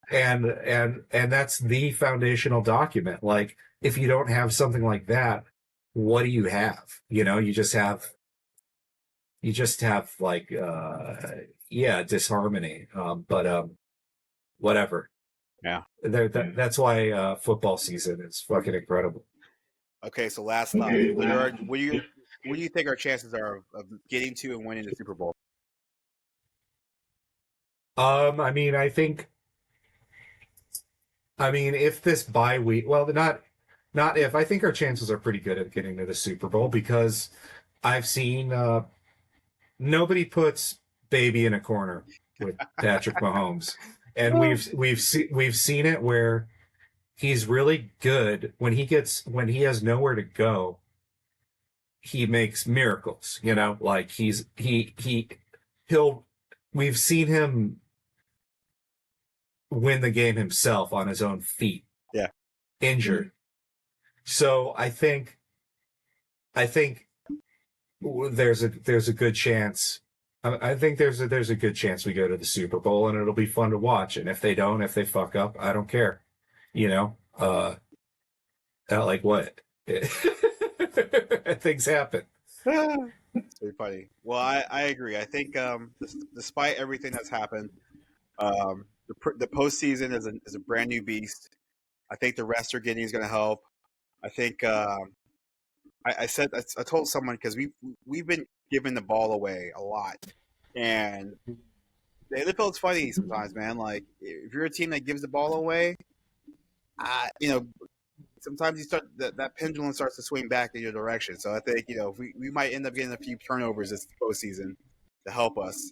And that's the foundational document. Like, if you don't have something like that, what do you have? You just have like, disharmony. But whatever. Yeah. That's why football season is fucking incredible. Okay, so last thought. What do you think our chances are of getting to and winning the Super Bowl? I mean, if this bye week, well, not if. I think our chances are pretty good at getting to the Super Bowl because I've seen nobody puts baby in a corner with Patrick Mahomes, and we've seen it where he's really good when he has nowhere to go. He makes miracles, like he'll. We've seen him win the game himself on his own feet. Yeah. Injured. So I think there's a good chance. I think there's a good chance we go to the Super Bowl and it'll be fun to watch. And if they fuck up, I don't care. Like what? Things happen. It's pretty funny. Well, I agree. I think despite everything that's happened, the postseason is a brand new beast. I think the rest are getting is going to help. I think I told someone because we've been giving the ball away a lot, and the NFL's funny sometimes, man. Like if you're a team that gives the ball away, sometimes you start that pendulum starts to swing back in your direction. So I think we might end up getting a few turnovers this postseason to help us,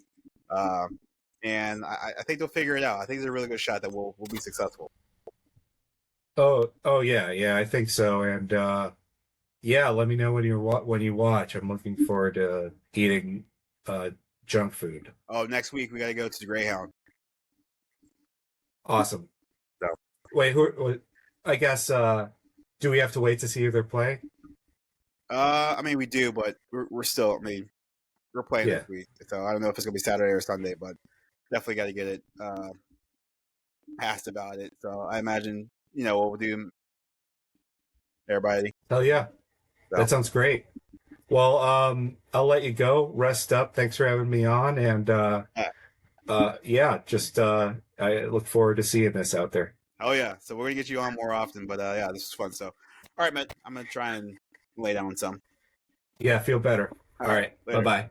and I think they'll figure it out. I think there's a really good shot that we'll be successful. Oh yeah, I think so. And let me know when you watch. I'm looking forward to eating junk food. Oh, next week we got to go to the Greyhound. Awesome. So. Wait, I guess do we have to wait to see who they're playing? I mean we do, but we're still. I mean, we're playing this week, so I don't know if it's gonna be Saturday or Sunday, but definitely got to get it asked about it. So I imagine what we'll do. Everybody. Hell yeah, so. That sounds great. Well, I'll let you go. Rest up. Thanks for having me on, and I look forward to seeing this out there. Oh yeah, so we're gonna get you on more often, but this was fun. So, all right, man, I'm gonna try and lay down some. Yeah, feel better. All right. Bye bye.